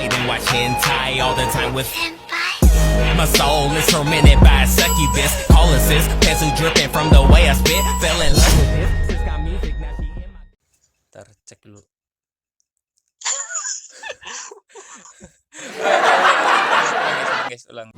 night and watch hentai all the time with my soul is tormented by succubus, colossus, pencil dripping from the way I spit. Fell in love with this. Sis got music, now she in my. Ntar cek dulu. Ulang guys, ulang.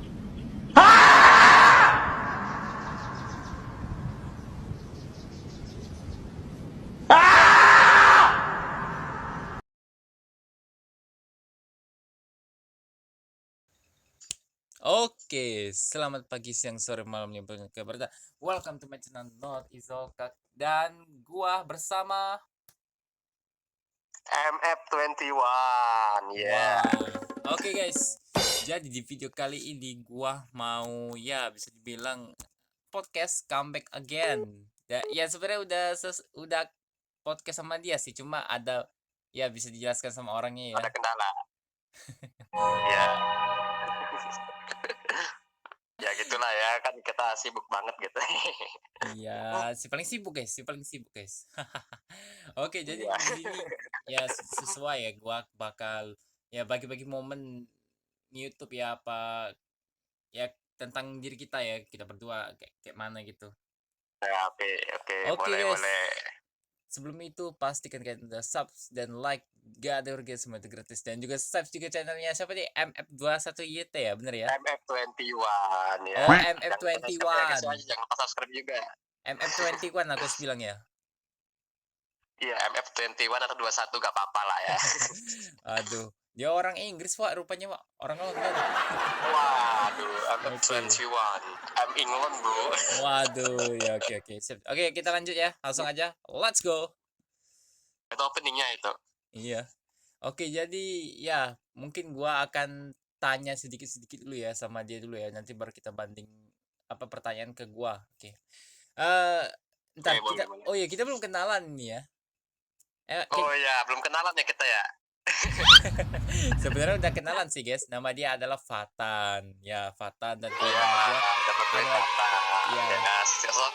Oke, selamat pagi, siang, sore, malam, limpah kabar. Welcome to my channel Not Izolka, dan gua bersama MF21, ya. Wah. Oke guys, jadi di video kali ini gua mau bisa dibilang podcast comeback again. Ya sebenarnya udah podcast sama dia sih, cuma ada bisa dijelaskan sama orangnya ya. Ada kendala. Ya. Ya gitulah ya, kan kita sibuk banget gitu. Iya, si paling sibuk guys. Oke, jadi Iya. di sini sesuai ya, gua bakal bagi-bagi momen YouTube apa tentang diri kita ya, kita berdua kayak mana gitu. Ya, oke, Oke boleh, guys. boleh. Sebelum itu pastikan kalian udah subs dan like, gak ada harga, semua itu gratis, dan juga subs juga channelnya siapa nih, MF21YT ya, bener ya? MF21 ya. Oh, MF21. Jangan lupa subscribe juga. MF21 aku harus bilang ya. Iya, MF21 atau 21 gak apa-apa lah ya. Aduh, dia orang Inggris Wak, rupanya Wak, orang London. Waduh, MF21. I'm England, bro. Waduh, ya oke. Oke, kita lanjut ya, langsung aja, let's go. Itu openingnya itu. Iya. Oke, jadi mungkin gua akan tanya sedikit dulu ya sama dia dulu ya, nanti baru kita banding apa pertanyaan ke gua. Oke. Ntar Oke, kita boleh. Oh iya, kita belum kenalan nih ya. Oh ya, belum kenalan ya kita ya. Sebenarnya udah kenalan sih guys, nama dia adalah Fatan. Ya, Fatan, dan Iya, dapat gue Fatan. Iya. Ya,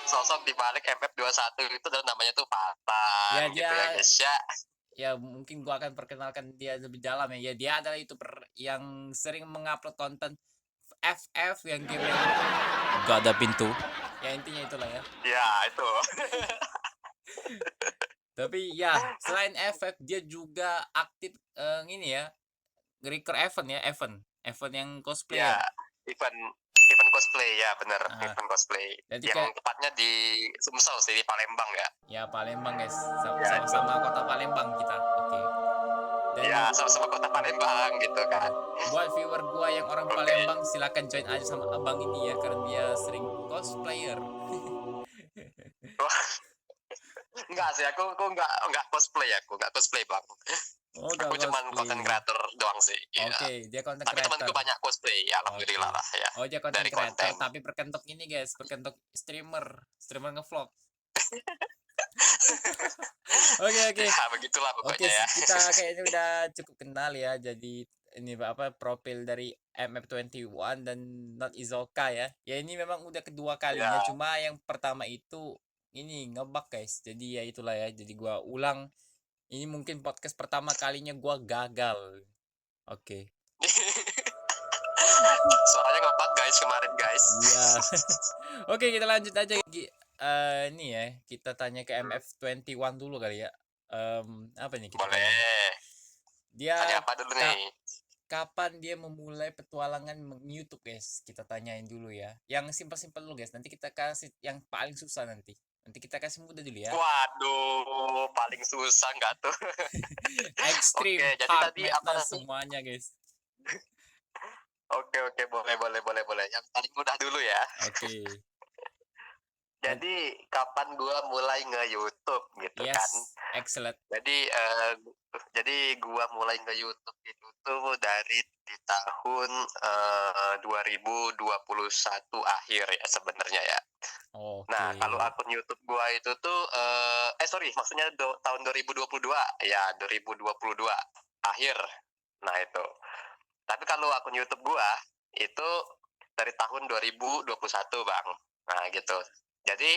sosok di balik MF21 itu dan namanya tuh Fatan. Ya, gitu ya guys ya. Ya mungkin gua akan perkenalkan dia lebih dalam ya. Dia adalah YouTuber yang sering mengupload konten FF yang game yang gak ada pintu. Ya intinya itulah ya. Ya, itu. Tapi selain FF dia juga aktif ini ya, nge-record event yang cosplay. Ya, event cosplay ya, bener. Event cosplay. Jadi yang tepatnya di Sumsel sih, di Palembang ya. Ya, Palembang guys. Sama-sama kota Palembang kita. Oke. Ya, sama-sama kota Palembang gitu kan. Buat viewer gua yang orang Palembang, silakan join aja sama abang ini ya, karena dia sering cosplayer. Enggak sih, aku enggak cosplay, enggak cosplay bang. Oh, aku cuma content creator doang sih. Oke, dia content creator. Tapi temanku banyak cosplay, ya alhamdulillah lah ya. Oh, dia content creator, tapi berkentok ini guys, berkentok streamer ngevlog. Oke. Ya, begitulah pokoknya ya. Kita kayaknya udah cukup kenal ya. Jadi ini profil dari MF21 dan Not Izolka ya. Ya ini memang udah kedua kalinya, cuma yang pertama itu ini ngebug guys. Jadi ya itulah ya. Jadi gua ulang. Ini mungkin podcast pertama kalinya gua gagal. Oke. Suaranya ngebug guys kemarin guys. Iya. Oke, kita lanjut aja. Ini ya, kita tanya ke MF21 dulu kali ya. Apa nih kita boleh tanya? Dia tanya apa dulu nih? Kapan dia memulai petualangan YouTube guys? Kita tanyain dulu ya. Yang simpel-simpel dulu guys. Nanti kita kasih yang paling susah nanti. Nanti kita kasih mudah dulu ya. Waduh, paling susah nggak tuh? Ekstrim, jadi hard, tadi apa semuanya guys. Oke, boleh. Yang paling mudah dulu ya. Oke. Jadi kapan gua mulai nge-YouTube gitu kan? Excellent. Jadi gua mulai nge-YouTube itu tuh dari di tahun 2021 akhir ya sebenarnya ya. Okay. Nah, kalau akun YouTube gua itu tuh maksudnya tahun 2022 ya, 2022 akhir. Nah, itu. Tapi kalau akun YouTube gua itu dari tahun 2021, Bang. Nah, gitu. Jadi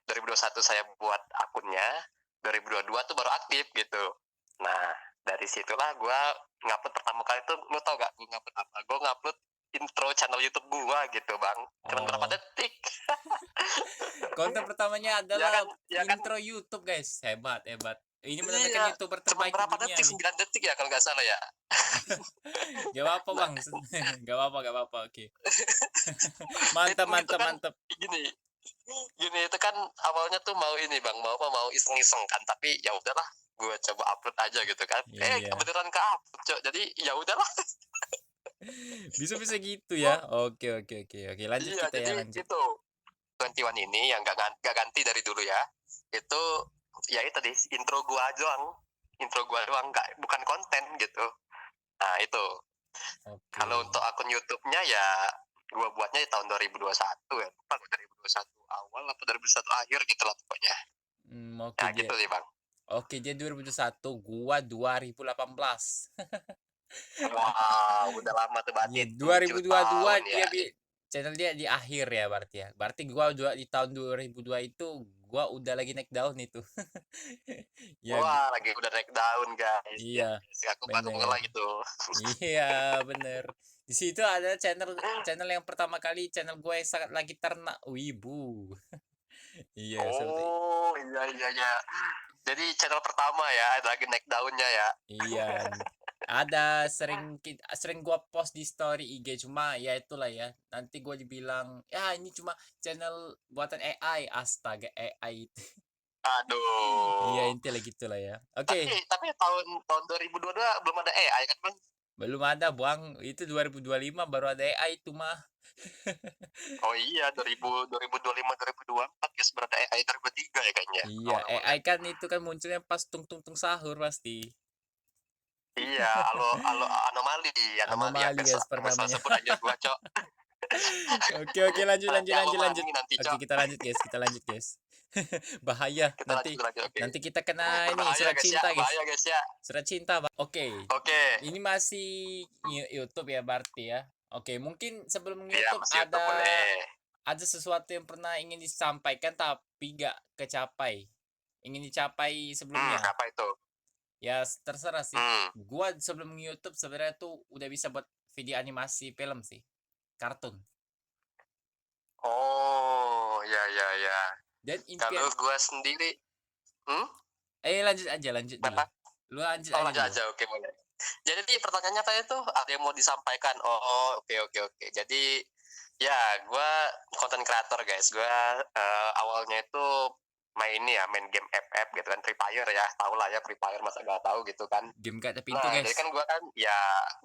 2021 saya buat akunnya, 2022 tuh baru aktif gitu. Nah, dari situlah gue ngupload pertama kali tuh lu tau gak gue ngupload apa? Gue ngupload intro channel YouTube gua gitu bang, cuman berapa Oh, detik. konten pertamanya Ya adalah kan, ya kan, intro YouTube, guys. Hebat, hebat. Ini iya, menandakan YouTuber cuman terbaik di berapa dunia detik, nih. 9 detik ya kalau nggak salah ya. Gak apa-apa, Nah, Bang. Gak apa-apa, gak apa-apa. Oke. Mantap, itu mantap, kan mantap. gini, gini itu kan awalnya tuh mau ini bang, mau apa, mau iseng-iseng kan, tapi ya udahlah, gue coba upload aja gitu kan. Iya. Kebetulan ke upload, Cok. Jadi ya udahlah. Bisa-bisa gitu ya. Oke, oke, oke. Oke, lanjut Iya, kita ya, jadi lanjut. itu 21 ini yang gak ganti dari dulu ya. Itu ya itu tadi intro gua doang, nggak, bukan konten gitu. Nah itu. Oke. Kalau untuk akun YouTube-nya ya gua buatnya di tahun 2021 ya. Lupa 2021 awal atau 2021 akhir gitu lah pokoknya. Oke, Ya gitu sih bang. Oke, jadi 2021, gua 2018. Wah, udah lama tuh Iya, berarti 2022 7 tahun ya. channel dia di akhir ya berarti ya. Berarti gua di tahun 2002 itu gua udah lagi naik daun itu. Ya, Wah, lagi udah naik daun guys. Ya, iya, aku baru bener. mulai gitu. Iya, bener. Di situ ada channel channel yang pertama kali channel gue yang sangat lagi ternak wibu. Iya, seperti Oh, iya iya iya. Jadi channel pertama ya, lagi naik daunnya ya. iya. Ada sering gua post di story IG, cuma ya itulah ya. Nanti gua dibilang, "Ya, ini cuma channel buatan AI." Astaga, AI itu. Iya, Aduh. intilah gitulah ya. Tapi Oke, tapi tahun tahun 2022 belum ada AI kan, Bang? belum ada, Bang. Itu 2025 baru ada AI itu mah. Oh iya, 2025 2024 guys, berarti AI 2023 ya kayaknya Iya, kalau aku AI lihat. kan itu kan munculnya pas tung tung tung sahur pasti. Iya, anomali, anomali Anomali hampir guys hampir salah pertamanya. sebut aja gua, Cok. Oke, oke, lanjut, Nanti lanjut, lanjut, lanjut. anomali nanti, Oke, Cok. kita lanjut, guys. Kita lanjut, guys. Bahaya. Kita lanjut Nanti lanjut, oke. nanti kita kena ini Berbahaya surat guys ya, cinta, guys. bahaya guys ya. Surat cinta, Bang. Oke. Oke. Ini masih YouTube ya berarti ya. Oke, mungkin sebelum Iya, YouTube masih YouTube boleh. ada sesuatu yang pernah ingin disampaikan tapi gak kecapai. Ingin dicapai sebelumnya. Apa itu? Ya terserah sih. Hmm. Gua sebelum YouTube sebenarnya tuh udah bisa buat video animasi film sih. Kartun. Oh, ya ya ya. Dan Kalau impian gua sendiri, hmm? lanjut aja, lanjut dulu. Apa? Lu lanjut Oh, aja lanjut dulu. aja, oke boleh. Jadi pertanyaannya tadi tuh ada yang mau disampaikan. Oh, oke oke oke. Jadi ya, gua content creator guys. Gua awalnya itu main game FF gitu kan, Free Fire ya. Tahu lah ya Free Fire, masa gak tahu gitu kan. Game gak ada pintu, Nah, guys. jadi kan gua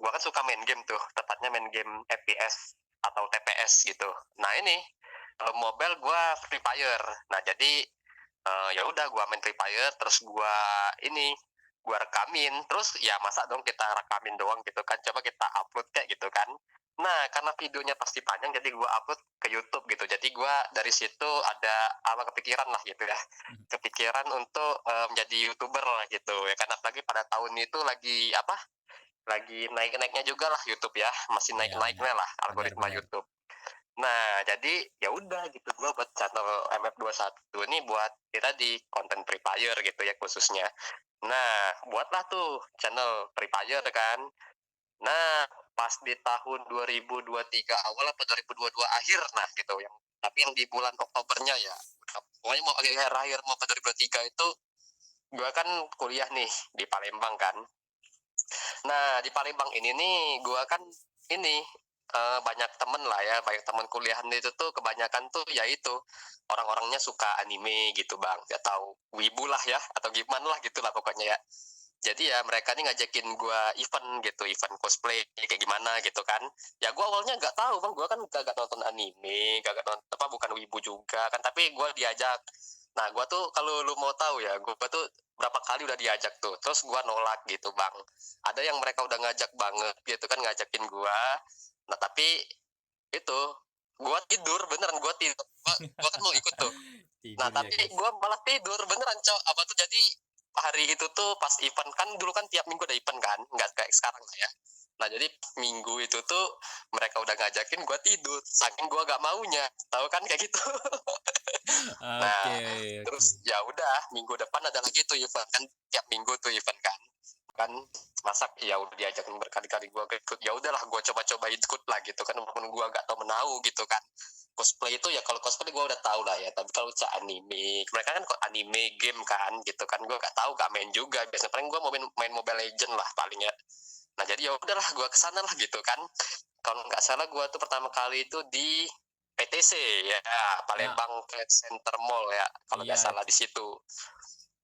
kan suka main game tuh, tepatnya main game FPS atau TPS gitu. Nah, ini kalau mobile gua Free Fire. Nah, jadi ya udah gua main Free Fire, terus gua rekamin, terus ya masa dong kita rekamin doang gitu kan, coba kita upload kayak gitu kan. Nah, karena videonya pasti panjang, jadi gua upload ke YouTube gitu. Jadi gua dari situ ada apa, kepikiran lah gitu ya, kepikiran untuk menjadi YouTuber lah gitu ya kan. Apalagi pada tahun itu lagi apa, lagi naik-naiknya juga lah YouTube ya, masih Iya, naik-naiknya lah algoritma benar. YouTube. Nah, jadi ya udah gitu, gua buat channel MF21 ini buat kita di konten Free Fire gitu ya khususnya. Nah, buatlah tuh channel Free Fire kan. Nah, pas di tahun 2023 awal atau 2022 akhir, nah gitu yang, tapi yang di bulan Oktobernya ya, pokoknya mau akhir-akhir mau ke 2023 itu gua kan kuliah nih di Palembang kan. Nah, di Palembang ini nih gua kan ini banyak temen lah ya, banyak teman kuliahan itu tuh kebanyakan tuh yaitu orang-orangnya suka anime gitu bang, gak tahu wibu lah ya atau gimana lah gitu lah pokoknya ya. Jadi ya mereka nih ngajakin gua event gitu, event cosplay kayak gimana gitu kan. Ya gua awalnya nggak tahu bang, gua kan gak nonton anime, gak nonton apa, bukan wibu juga kan, tapi gua diajak. Nah gua tuh kalau lu mau tahu ya, gua tuh berapa kali udah diajak tuh, terus gua nolak gitu bang. Ada yang mereka udah ngajak banget gitu kan, ngajakin gua. Nah tapi itu gua tidur beneran, gua kan mau ikut tuh. Nah Tidur ya, tapi guys. gua malah tidur beneran cok. Apa tuh, jadi hari itu tuh pas event kan, dulu kan tiap minggu ada event kan, nggak kayak sekarang lah ya. Nah jadi minggu itu tuh mereka udah ngajakin, gua tidur saking gua gak maunya, tahu kan kayak gitu. Oke, Nah oke. terus ya udah, minggu depan ada lagi tuh event kan, tiap minggu tuh event kan. kan. Masak ya udah diajakin berkali-kali gue ikut, ya udahlah gue coba-coba ikut lah gitu kan, walaupun gue gak tahu menahu gitu kan. Cosplay itu ya, kalau cosplay gue udah tahu lah ya, tapi kalau cak anime, mereka kan kok anime game kan gitu kan, gue gak tahu, gak main juga. Biasanya paling gue mau main Mobile Legend lah paling ya. Nah jadi ya udahlah gue kesana lah gitu kan. Kalau nggak salah gue tuh pertama kali itu di PTC ya, Palembang Trade Center Mall ya, kalau nggak Iya. salah di situ.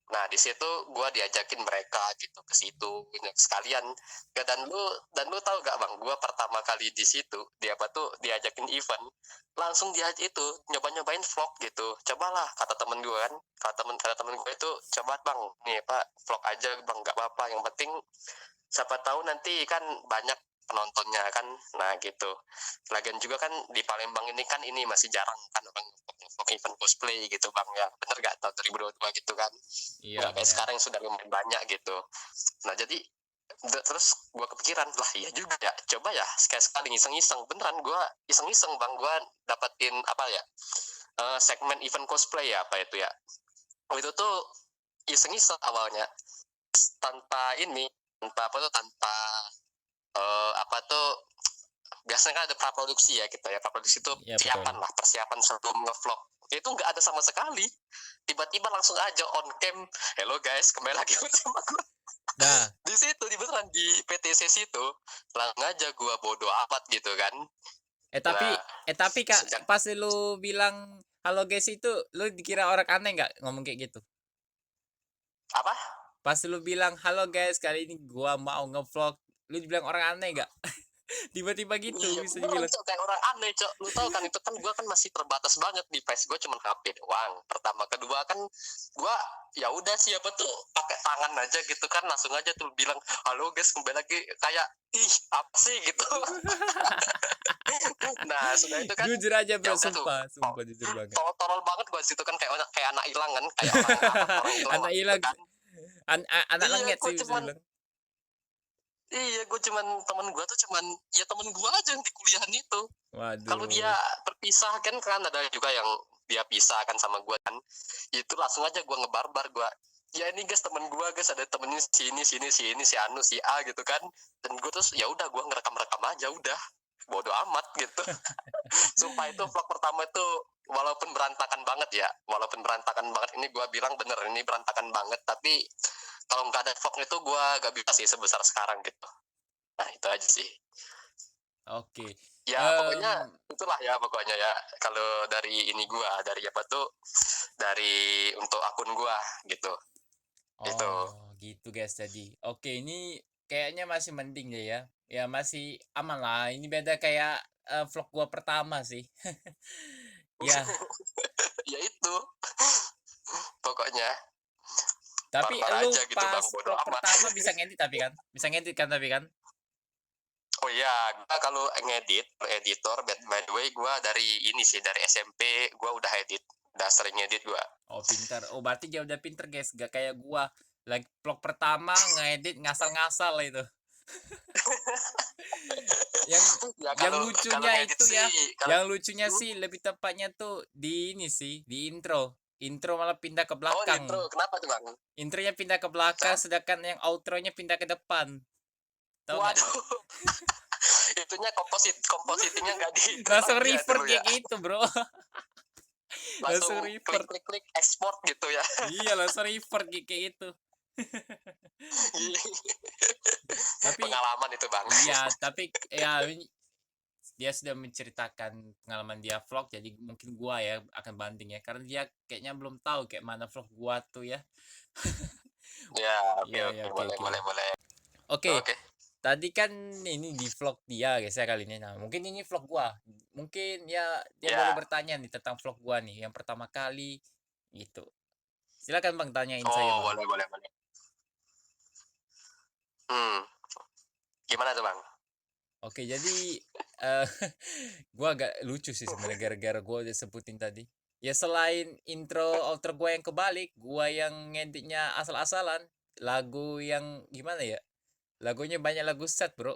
Nah di situ gue diajakin mereka gitu ke situ sekalian. Ya, dan lu tahu gak bang, gue pertama kali di situ dia apa tuh diajakin event, langsung dia itu nyobain vlog gitu. Cobalah kata temen gue kan, kata temen gue itu, coba bang nih pak vlog aja bang, nggak apa-apa, yang penting siapa tahu nanti kan banyak penontonnya kan. Nah gitu, lagian juga kan di Palembang ini kan ini masih jarang kan orang vlog event cosplay gitu bang ya, bener gak tahun 2022 gitu kan. Iya, Nggak kayak benar. sekarang yang sudah lumayan banyak gitu. Nah jadi terus gue kepikiran lah, iya juga ya, coba ya sekali-sekali iseng-iseng, beneran gue iseng-iseng bang, gue dapetin apa ya, segmen event cosplay ya, apa itu ya, itu tuh iseng-iseng awalnya, tanpa tanpa apa tuh, biasanya kan ada praproduksi ya kita ya, praproduksi itu Iya, persiapan betul. lah, persiapan sebelum ngevlog. Itu nggak ada sama sekali, tiba-tiba langsung aja on cam, hello guys kembali lagi bersama gue. Nah, Di situ di beneran di PTC situ, langsung aja gue bodo amat gitu kan. tapi Nah, Kak, sejak pas lu bilang halo guys itu, lu dikira orang aneh nggak ngomong kayak gitu? apa, Pas lu bilang halo guys, kali ini gua mau ngevlog, lu dibilang orang aneh nggak? Tiba-tiba gitu iya bisa beneran dibilang. cok, kayak orang aneh cok. Lu tau kan itu kan gue kan masih terbatas banget, di face gue cuma HP doang pertama. Kedua kan gue ya udah siapa tuh pakai tangan aja gitu kan, langsung aja tuh bilang halo guys kembali lagi, kayak ih apa sih gitu. Nah sudah itu kan Jujur aja ya bro, udah tuh, sumpah jujur banget. tolol banget gue situ kan, kayak anak hilang kan, kayak orang hilang Anak lah gitu hilang, kan. anak Iya lengket gue sih bisa cuman bilang. iya gue cuman temen gue tuh cuman ya temen gue aja yang di kuliahan itu. Kalau dia Waduh. berpisah kan ada juga yang dia pisah kan sama gue kan, itu langsung aja gue ngebarbar, gue ya ini guys temen gue guys, ada temennya sini si Anu si A gitu kan. Dan gue terus ya udah gue ngerekam aja udah, bodo amat gitu. Sumpah itu vlog pertama itu walaupun berantakan banget ya, ini gue bilang bener ini berantakan banget, tapi kalau nggak ada vlog itu gue gak bisa sih sebesar sekarang gitu. Nah itu aja sih Oke. ya, pokoknya itulah ya pokoknya ya, kalau dari ini gue, dari apa tuh, dari untuk akun gue gitu. Itu Oh, gitu guys jadi. Oke, ini kayaknya masih mending deh ya. Ya masih aman lah. Ini beda kayak vlog gua pertama sih. Ya, ya itu pokoknya tapi barbar lu aja gitu pas bang, bodo vlog amat. pertama bisa ngedit tapi kan? Bisa ngedit kan tapi kan? Oh iya, gue kalau editor, by the way, gue dari ini sih, dari SMP gue udah udah sering edit gue. Oh, pinter. Oh, berarti dia udah pinter guys. Gak kayak gua. Like vlog pertama ngedit ngasal-ngasal lah itu. yang Ya yang kalau lucunya ngedit itu ya, sih, kalau yang lucunya sih lebih tepatnya tuh di ini sih, di intro. Intro malah pindah ke oh belakang. intro, kenapa tuh bang? Intronya pindah ke belakang, sedangkan yang outronya pindah ke depan. Tahu nggak? Waduh, itunya kompositingnya nggak di Langsung ya revert dulu ya, kayak gitu, bro. langsung Langsung revert. klik export gitu ya. Iya, langsung revert kayak gitu. Tapi Pengalaman itu bang. iya, tapi ya dia sudah menceritakan pengalaman dia vlog, jadi mungkin gua ya akan banding ya, karena dia kayaknya belum tahu kayak mana vlog gua tuh ya. Ya oke Iya, oke, ya, oke, boleh oke. boleh boleh. Oke, Oke. tadi kan ini di vlog dia guys ya kali ini. Nah, mungkin ini vlog gua. Mungkin ya dia boleh Ya. bertanya nih tentang vlog gua nih yang pertama kali gitu. Silakan Bang, tanyain saya Oh Bang. boleh boleh boleh. Gimana tuh bang? Oke, jadi eh gua agak lucu sih sebenarnya gara-gara gua udah sebutin tadi. Ya selain intro outro gua yang kebalik, gua yang ngeditnya asal-asalan, lagu yang gimana ya? Lagunya banyak lagu set, Bro.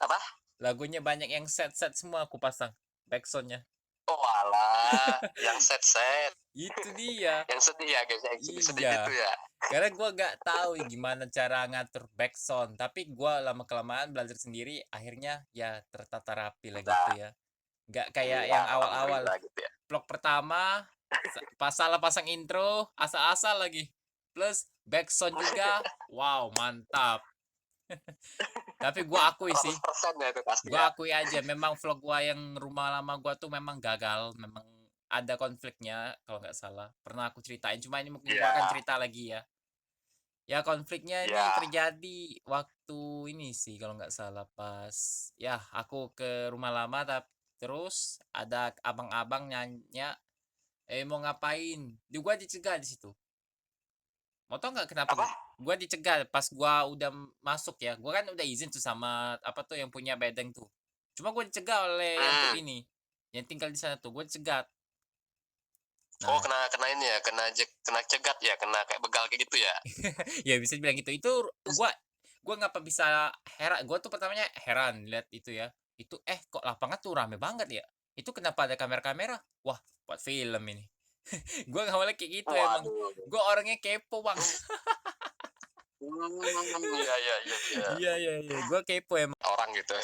Apa? Lagunya banyak yang set-set semua aku pasang backsoundnya. Oh alah, yang set-set, Itu dia. yang sedih ya guys, yang sedih-sedih Iya. gitu ya. Karena gua gak tahu gimana cara ngatur backsound, tapi gua lama-kelamaan belajar sendiri, akhirnya ya tertata rapi lah gitu Nah, ya. Gak kayak iya yang awal-awal, alhamdulillah gitu ya. vlog pertama, pas salah pasang intro, asal-asal lagi. Plus backsound juga, wow mantap. Tapi gua akui sih, 100% ya itu pasti ya. gua akui aja memang vlog gua yang rumah lama gua tuh memang gagal, memang ada konfliknya kalau nggak salah. Pernah aku ceritain, cuma ini mungkin gua akan Iya, cerita lagi ya. Ya konfliknya ini iya. terjadi waktu ini sih kalau nggak salah pas ya aku ke rumah lama terus ada abang-abang nanya, mau ngapain? Gua dicegah di situ. Mau tau nggak kenapa Apa? gua dicegah pas gua udah masuk ya? Gua kan udah izin tuh sama apa tuh yang punya bedeng tuh. Cuma gua dicegah oleh yang tuh Hmm. ini, yang tinggal di sana tuh, gua dicegat. Oh Nah, kena ini ya, kena cegat ya, kena kayak begal kayak gitu ya. ya bisa bilang gitu. Itu Terus gua ngapa bisa heran, gua tuh pertamanya heran lihat itu ya. Itu kok lapangan tuh rame banget ya? Itu kenapa ada kamera-kamera? Wah, buat film ini. Gua awalnya kayak gitu emang. waduh. Gua orangnya kepo, Bang. Iya iya iya iya. Iya iya iya, gua kepo emang. Orang gitu.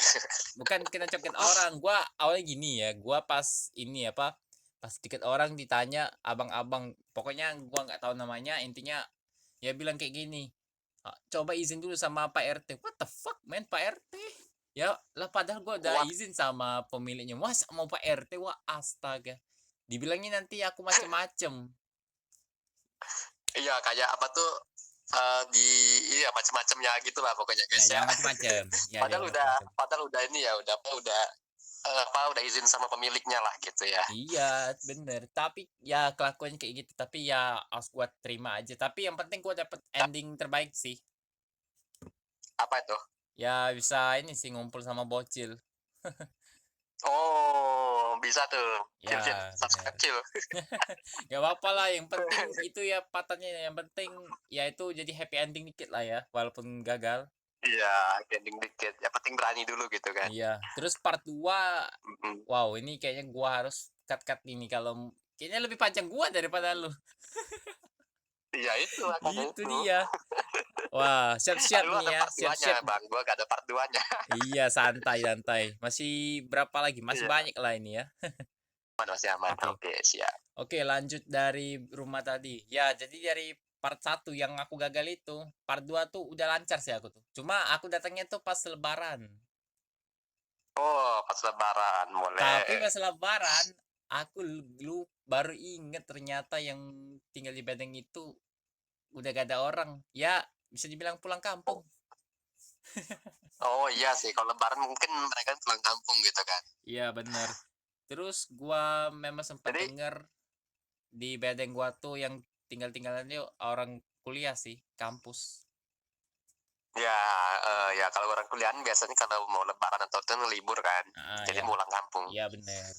Bukan kena coket orang, gua awalnya gini ya, gua pas ini apa, pas deket orang ditanya abang-abang, pokoknya gua nggak tahu namanya, intinya ya bilang kayak gini, "Coba izin dulu sama Pak RT." What the fuck man, Pak RT? Ya lah padahal gua udah Kuat. izin sama pemiliknya, masa mau Pak RT? Wah astaga. Dibilangnya nanti aku macem-macem. Iya kayak apa tuh di iya macam-macamnya gitu lah pokoknya Ya guys ya. jangan macem-macem, ya Padahal jangan udah macem-macem. padahal udah ini ya, udah izin sama pemiliknya lah gitu ya. Iya, bener. Tapi ya kelakuannya kayak gitu. Tapi ya harus gua terima aja. Tapi yang penting gua dapet ending terbaik sih. Apa itu? Ya bisa ini sih ngumpul sama bocil. Oh, bisa tuh. Cil-cil, Ya subscribe bener. cil. Gak apa-apa lah. Yang penting itu ya patahnya. Yang penting ya itu jadi happy ending dikit lah ya. Walaupun gagal. Iya, ending dikit. Yang penting berani dulu gitu kan. Iya. Terus part 2. Mm-mm. Wow ini kayaknya gua harus cut-cut ini. Kalau kayaknya lebih panjang gua daripada lu. Iya itu makanya Itu itu. dia. Wah siap-siap Aduh, nih ada ya. part 2-nya, Siap-siap. Bang. Gua gak ada part 2-nya. Iya, santai, santai. Masih berapa lagi? Masih Iya, banyak lah ini ya. masih aman. Oke. Oke, siap. Oke, lanjut dari rumah tadi. Ya, jadi dari part 1 yang aku gagal itu, part 2 tuh udah lancar sih aku tuh. Cuma aku datangnya tuh pas lebaran. Oh, pas lebaran. Tapi Boleh. pas lebaran, aku baru inget ternyata yang tinggal di Bedeng itu udah gak ada orang. Ya, bisa dibilang pulang kampung. Oh iya sih, kalau lebaran mungkin mereka pulang kampung gitu kan. Iya, bener. Terus gua memang sempat Jadi, denger di bedeng gua tuh yang tinggal-tinggalannya orang kuliah sih, kampus. ya ya kalau orang kuliahan biasanya kalau mau lebaran atau tuh libur kan. Jadi Ya, pulang kampung. iya bener.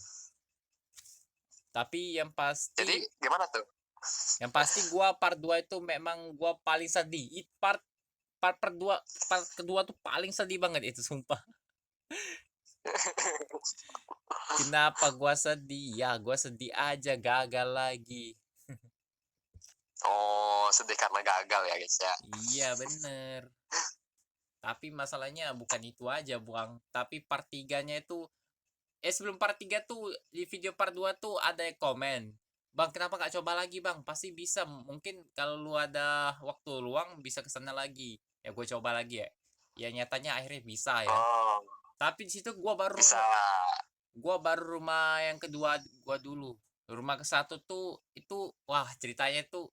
Tapi Jadi gimana tuh? yang pasti gua part 2 itu memang gua paling sedih. Part part part kedua tuh paling sedih banget itu sumpah. Kenapa gua sedih? Ya, gua sedih aja gagal lagi. Oh, sedih karena gagal ya guys ya. Iya, bener. Tapi masalahnya bukan itu aja, Buang. Tapi part 3-nya itu sebelum part 3 tuh di video part 2 tuh ada yang komen. Bang, kenapa gak coba lagi, Bang? Pasti bisa. Mungkin kalau lu ada waktu luang bisa ke sana lagi. Ya gue coba lagi ya. Ya nyatanya akhirnya bisa ya. Oh, Tapi di situ bisa. gua baru rumah yang kedua gua dulu. Rumah ke satu tuh itu wah ceritanya tuh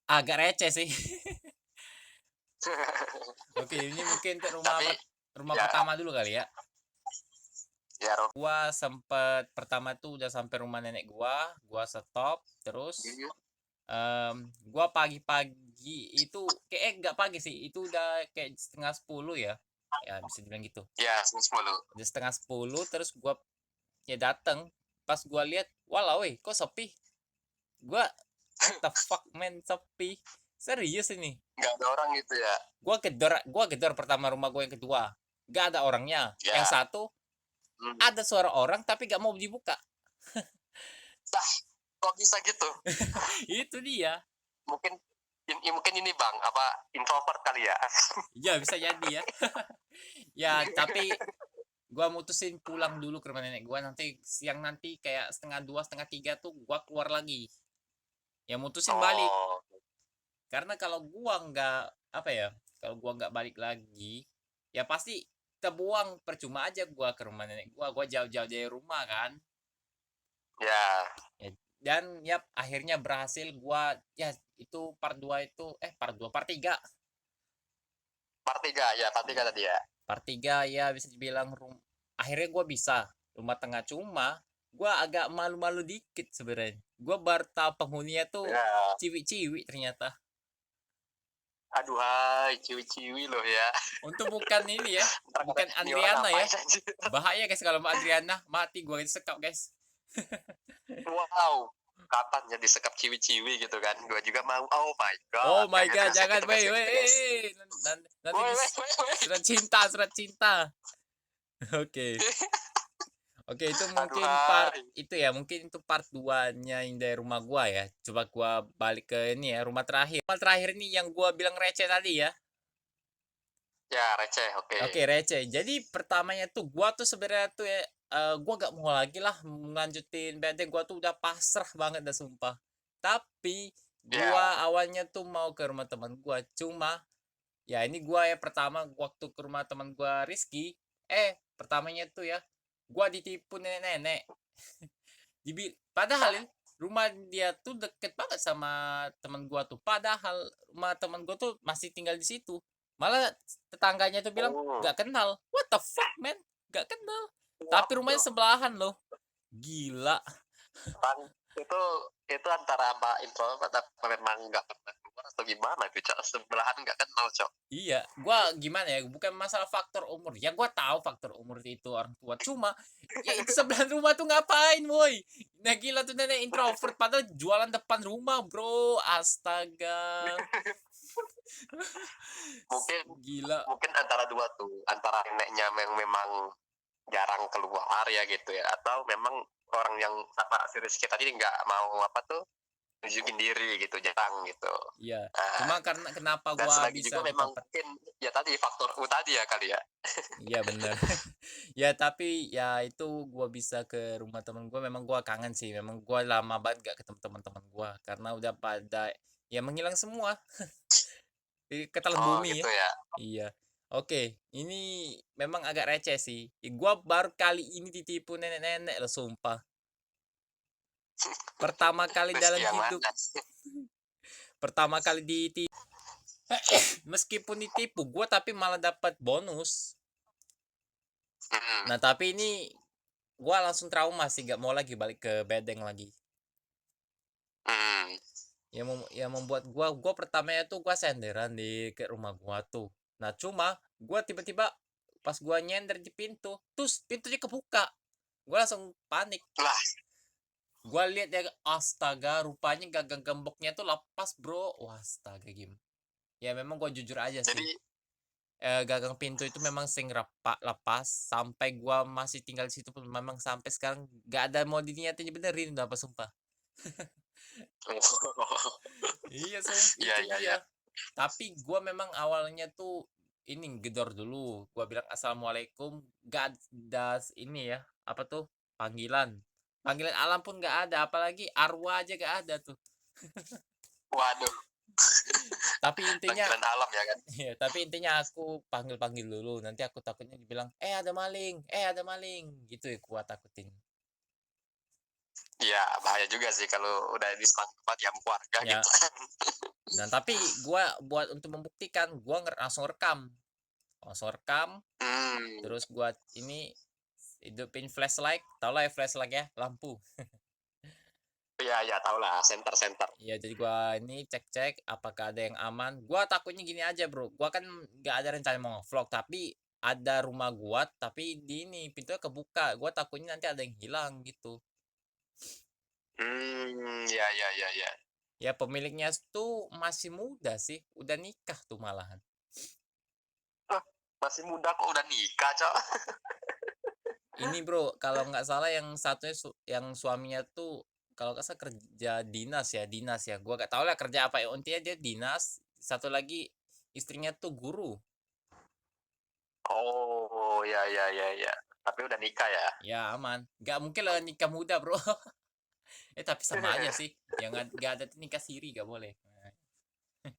agak receh sih. Oke, ini mungkin untuk Tapi rumah ya, pertama dulu kali ya. ya Gua sempet pertama tuh udah sampai rumah nenek gua stop terus gua pagi-pagi itu kayak nggak pagi sih, itu udah kayak 9:30 ya. Ya bisa dibilang gitu. ya 10. Udah 9:30 terus gua ya dateng. Pas gua lihat, walau weh, kok sepi? Gua what the fuck man, sepi. Serius ini. Nggak ada orang gitu ya. Gua gedor pertama rumah gua yang kedua. Gak ada orangnya. Ya. Yang satu Hmm. ada suara orang tapi gak mau dibuka. Nah, kok bisa gitu? Itu dia. Mungkin mungkin ini Bang, apa introvert kali ya? Ya bisa jadi ya. Ya tapi gua mutusin pulang dulu ke rumah nenek gua, nanti siang nanti kayak setengah dua setengah tiga tuh gua keluar lagi. Ya mutusin balik. Oh, Karena kalau gua nggak apa ya, kalau gua nggak balik lagi, ya pasti terbuang, percuma aja gua ke rumah nenek gua jauh-jauh dari rumah kan. ya, Ya, dan ya akhirnya berhasil gua ya itu part 2 itu part 3. part 3 ya, part 3 tadi ya. Part 3 ya bisa dibilang akhirnya gua bisa rumah tengah, cuma gua agak malu-malu dikit sebenarnya. Gua baru tahu penghuninya tuh Ya, ciwi-ciwi ternyata. aduh hai, ciwi-ciwi loh ya. Untuk bukan ini ya, Ntar kata, bukan "Ini orang Adriana ya. ngapain anjir?" Bahaya guys kalau Mbak Adriana, mati gua sekap guys. Wow, kapan jadi sekap ciwi-ciwi gitu kan? Gua juga mau. Oh my Oh god, my jangan god, kasih jangan gitu, weh kasih weh. gitu, guys. Nanti Woi, woi, woi, woi. surat cinta, surat cinta. Oke. Oke, itu Aduh mungkin hai. mungkin itu part 2-nya yang dari rumah gua ya. Coba gua balik ke ini ya, rumah terakhir. Rumah terakhir ini yang gua bilang receh tadi ya. Ya, receh, oke. Oke, receh. Jadi pertamanya tuh gua tuh sebenarnya tuh ya gua gak mau lagi lah melanjutin BT, gua tuh udah pasrah banget dah sumpah. Tapi Ya, gua awalnya tuh mau ke rumah teman gua, cuma ya ini gua ya pertama waktu ke rumah teman gua Rizky, pertamanya tuh ya gua ditipu nenek-nenek. Padahal ya, rumah dia tuh deket banget sama teman gua tuh. Padahal rumah teman gua tuh masih tinggal di situ. Malah tetangganya tuh bilang oh, gak kenal. What the fuck man? Gak kenal. Tapi rumahnya waduh. sebelahan loh. Gila. Bang, itu antara apa introvert apa memang nggak pernah keluar atau gimana itu, Cok? Sebelahan nggak kenal, Cok. Iya, gua gimana ya? Bukan masalah faktor umur. Ya gua tahu faktor umur itu orang tua. Cuma ya itu sebelah rumah tuh ngapain, woi? Nah gila tuh nenek introvert padahal jualan depan rumah, bro. Astaga. Mungkin Gila. mungkin antara dua tuh, antara neneknya yang memang jarang keluar ya gitu ya, atau memang orang yang apa si Rizky tadi nggak mau apa tuh nunjukin diri gitu, jarang gitu. Iya. Nah, Cuma karena kenapa dan gua selagi bisa juga memang dapat. mungkin ya tadi faktor U tadi ya kali ya. Iya bener. Ya tapi ya itu gua bisa ke rumah temen gua, memang gua kangen sih. Memang gua lama banget gak ketemu teman-teman gua karena udah pada ya menghilang semua. Ketelan Oh bumi gitu ya. ya. Iya. Oke, ini memang agak receh sih. Gua baru kali ini ditipu nenek-nenek loh sumpah. Pertama kali dalam Rizky yang hidup, mana? pertama kali ditipu. Meskipun ditipu gua tapi malah dapat bonus. Hmm, Nah, tapi ini gua langsung trauma sih, gak mau lagi balik ke bedeng lagi. hmm. Yang membuat gua pertamanya tuh gua senderan di ke rumah gua tuh. Nah, cuma gua tiba-tiba pas gua nyender di pintu, terus pintunya kebuka. Gua langsung panik. Lah, Gua lihat ya, astaga, rupanya gagang gemboknya tuh lepas, Bro. Wah, astaga, Gim. Ya memang gua jujur aja sih. jadi Gagang pintu itu memang sering lepas sampai gua masih tinggal di situ pun memang sampai sekarang gak ada mau diniatin benerin udah apa sumpah. Iya, iya itu iya iya. dia. Tapi gua memang awalnya tuh ini gedor dulu. Gua bilang assalamualaikum, gak ada ini ya, apa tuh? Panggilan. Panggilan alam pun gak ada, apalagi arwah aja gak ada tuh. Waduh, Tapi intinya panggilan alam ya kan. iya, tapi intinya aku panggil-panggil dulu. Nanti aku takutnya dibilang, ada maling, ada maling." Gitu ya gua takutin. Iya, bahaya juga sih kalau udah di tempat yang keluarga Ya. gitu kan. Nah, tapi gua buat untuk membuktikan, gua langsung rekam. Langsung rekam, Hmm, terus gua ini hidupin flashlight. Tau lah ya flashlight ya, lampu. iya iya tahu lah, center. Ya, jadi gua ini cek-cek apakah ada yang aman. Gua takutnya gini aja, Bro. Gua kan nggak ada rencana mau vlog, tapi ada rumah gua, tapi di ini pintunya kebuka. Gua takutnya nanti ada yang hilang gitu. Iya iya iya iya. Ya pemiliknya tuh masih muda sih, udah nikah tuh malahan. Ah, masih muda kok udah nikah, Cok. Ini bro, kalau nggak salah yang satunya yang suaminya tuh kalau nggak salah kerja dinas ya. Gua nggak tahu lah kerja apa ya. Intinya dia dinas. Satu lagi istrinya tuh guru. Oh, ya ya ya ya. Tapi udah nikah ya. Ya aman. Nggak mungkin lah nikah muda bro. Tapi sama aja sih. Yang nggak ada tuh nikah siri nggak boleh.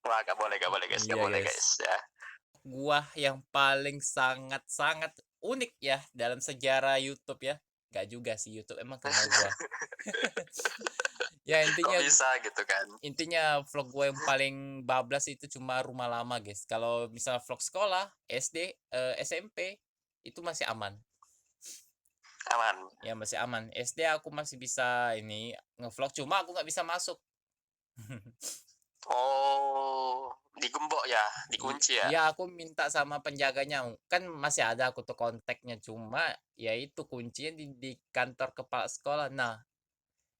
Wah, gak boleh guys, gak Iya boleh guys. guys ya. Gua yang paling sangat-sangat unik ya dalam sejarah YouTube ya. Gak juga sih YouTube emang kenal gua. Ya Kok intinya bisa gitu kan? intinya vlog gue yang paling bablas itu cuma rumah lama guys. Kalau misal vlog sekolah, SD, SMP itu masih aman. Aman. Ya masih aman. SD aku masih bisa ini ngevlog cuma aku nggak bisa masuk. Oh, digembok ya, dikunci ya. Ya aku minta sama penjaganya. Kan masih ada aku tuh kontaknya cuma ya itu kuncinya di kantor kepala sekolah. Nah,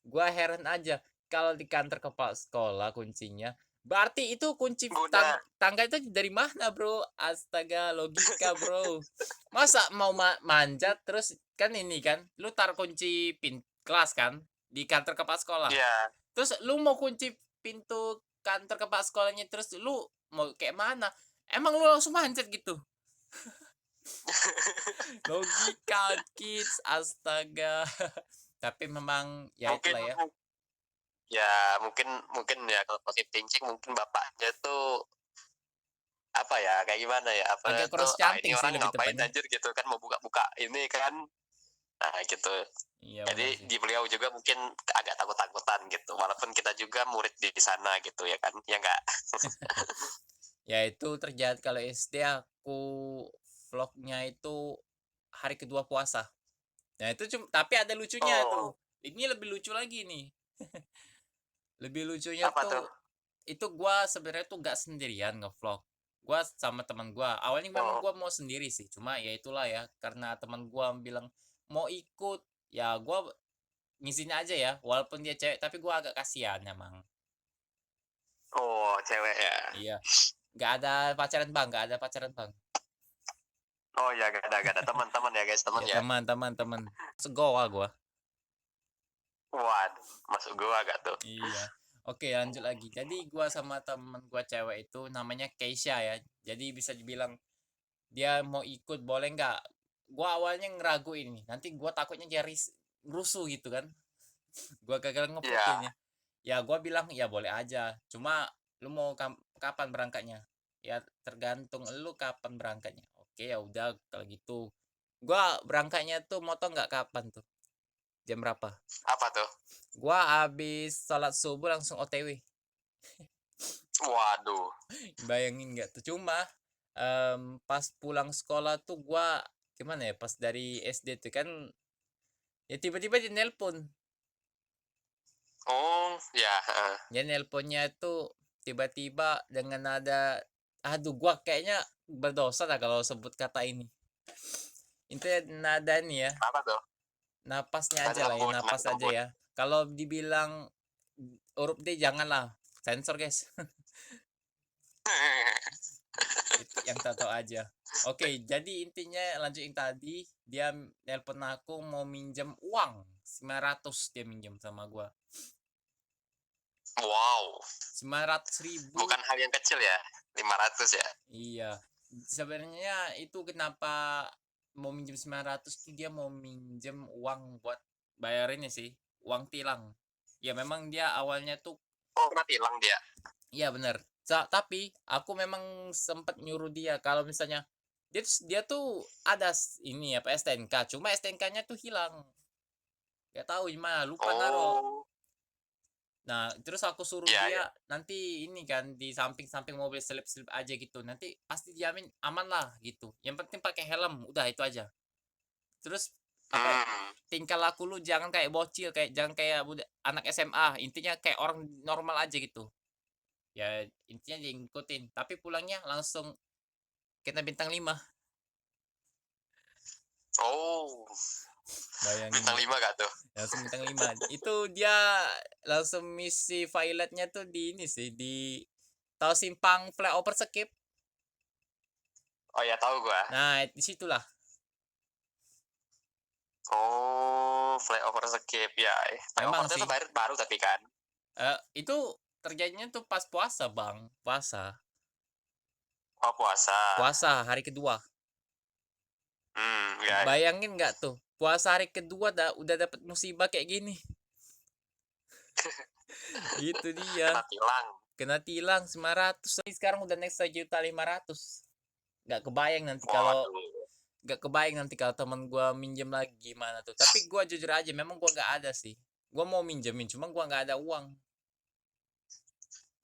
gua heran aja kalau di kantor kepala sekolah kuncinya. Berarti itu kunci Guna. tangga itu dari mana, Bro? Astaga, logika, Bro. Masa mau manjat terus kan ini kan, lu taruh kunci kelas kan di kantor kepala sekolah. Iya. Terus lu mau kunci pintu kantor kepala sekolahnya terus lu mau kayak mana? Emang lu langsung manjat gitu? Logika kids, astaga. Tapi memang ya Mungkin itulah ya. ya mungkin ya kalau positive thinking mungkin bapaknya tuh apa ya kayak gimana ya apa Agak tuh cross ini canting sih orang lebih ngapain tepatnya. anjir gitu kan mau buka-buka ini kan nah gitu. Iya Jadi benar sih. di beliau juga mungkin agak takut-takutan gitu walaupun kita juga murid di sana gitu ya kan ya enggak. Ya itu terjadi kalau SD aku vlognya itu hari kedua puasa. Nah itu cuma tapi ada lucunya tuh. Oh, Ini lebih lucu lagi nih. Lebih lucunya apa tuh? tuh itu gua sebenarnya tuh gak sendirian ngevlog. Gua sama teman gua. Awalnya memang Oh, gua mau sendiri sih. Cuma ya itulah ya karena teman gua bilang mau ikut. Ya gua ngizin aja ya. Walaupun dia cewek tapi gua agak kasihan emang. oh cewek ya. Iya. Gak ada pacaran bang. Gak ada pacaran bang. Oh ya gak ada teman-teman ya guys teman Ya ya. teman. Segoa gua. Waduh, masuk gua agak tuh. Iya. Oke, lanjut lagi. Jadi gua sama temen gua cewek itu namanya Keisha ya. Jadi bisa dibilang dia mau ikut boleh nggak? Gua awalnya ngeraguin nih. Nanti gua takutnya dia rusuh gitu kan. Gua gagal Iya. ngefotonya. Ya gua bilang ya boleh aja. Cuma lu mau kapan berangkatnya? Ya tergantung lu kapan berangkatnya. Oke, ya udah kalau gitu. Gua berangkatnya tuh moto nggak kapan tuh? Jam berapa? Apa tuh? Gua habis sholat subuh langsung OTW. Waduh. Bayangin nggak tuh? Cuma pas pulang sekolah tuh gua gimana ya? Pas dari SD tuh kan ya tiba-tiba dia nelpon. Oh, ya, heeh. Dia nelponnya tuh tiba-tiba dengan nada aduh gua kayaknya berdosa lah kalau sebut kata ini. Intinya nada nih ya, Apa tuh? napasnya Nada aja lah ya, lembut, nada napas aja lembut. ya. Kalau dibilang huruf D janganlah, sensor guys. Yang tahu aja. Oke, jadi intinya lanjut yang tadi, dia nelpon aku mau minjem uang 900 dia minjem sama gua. Wow, 900.000. bukan hal yang kecil ya, 500 ya. Iya. Sebenarnya itu kenapa mau minjem 900 tuh dia mau minjem uang buat bayarinnya sih, uang tilang. Ya memang dia awalnya tuh Oh, pernah hilang dia. iya bener. Tapi aku memang sempat nyuruh dia kalau misalnya dia tuh ada ini apa STNK, cuma STNK-nya tuh hilang. Gak tahu gimana, lupa naro. Oh, Nah, terus aku suruh iya ya. dia nanti ini kan di samping-samping mobil selip-selip aja gitu. Nanti pasti jamin aman lah gitu. Yang penting pakai helm, udah itu aja. Terus apa ya, Hmm. tingkah laku lu jangan kayak bocil, jangan kayak anak SMA. Intinya kayak orang normal aja gitu. Ya intinya diikutin. Tapi pulangnya langsung kena bintang 5. Oh, Bayangin bintang nggak? 5 gak tuh? Langsung bintang 5. Itu dia langsung misi violetnya tuh di ini sih di tahu simpang flyover skip. Oh ya tahu gua. Nah, di situlah. Oh, flyover skip ya. Memang Flyover itu sih. baru tapi kan. Itu terjadinya tuh pas puasa, Bang. Puasa. Oh, puasa. Puasa hari kedua. Ya. Bayangin nggak tuh, puasa hari kedua udah dapat musibah kayak gini. Itu dia. Kena tilang. Kena tilang 500. Sekarang udah naik 1.500.000. Nggak kebayang nanti kalau Waduh. nggak kebayang nanti kalau teman gua minjem lagi gimana tuh. Tapi gua jujur aja, memang gua nggak ada sih. Gua mau minjemin, cuma gua nggak ada uang.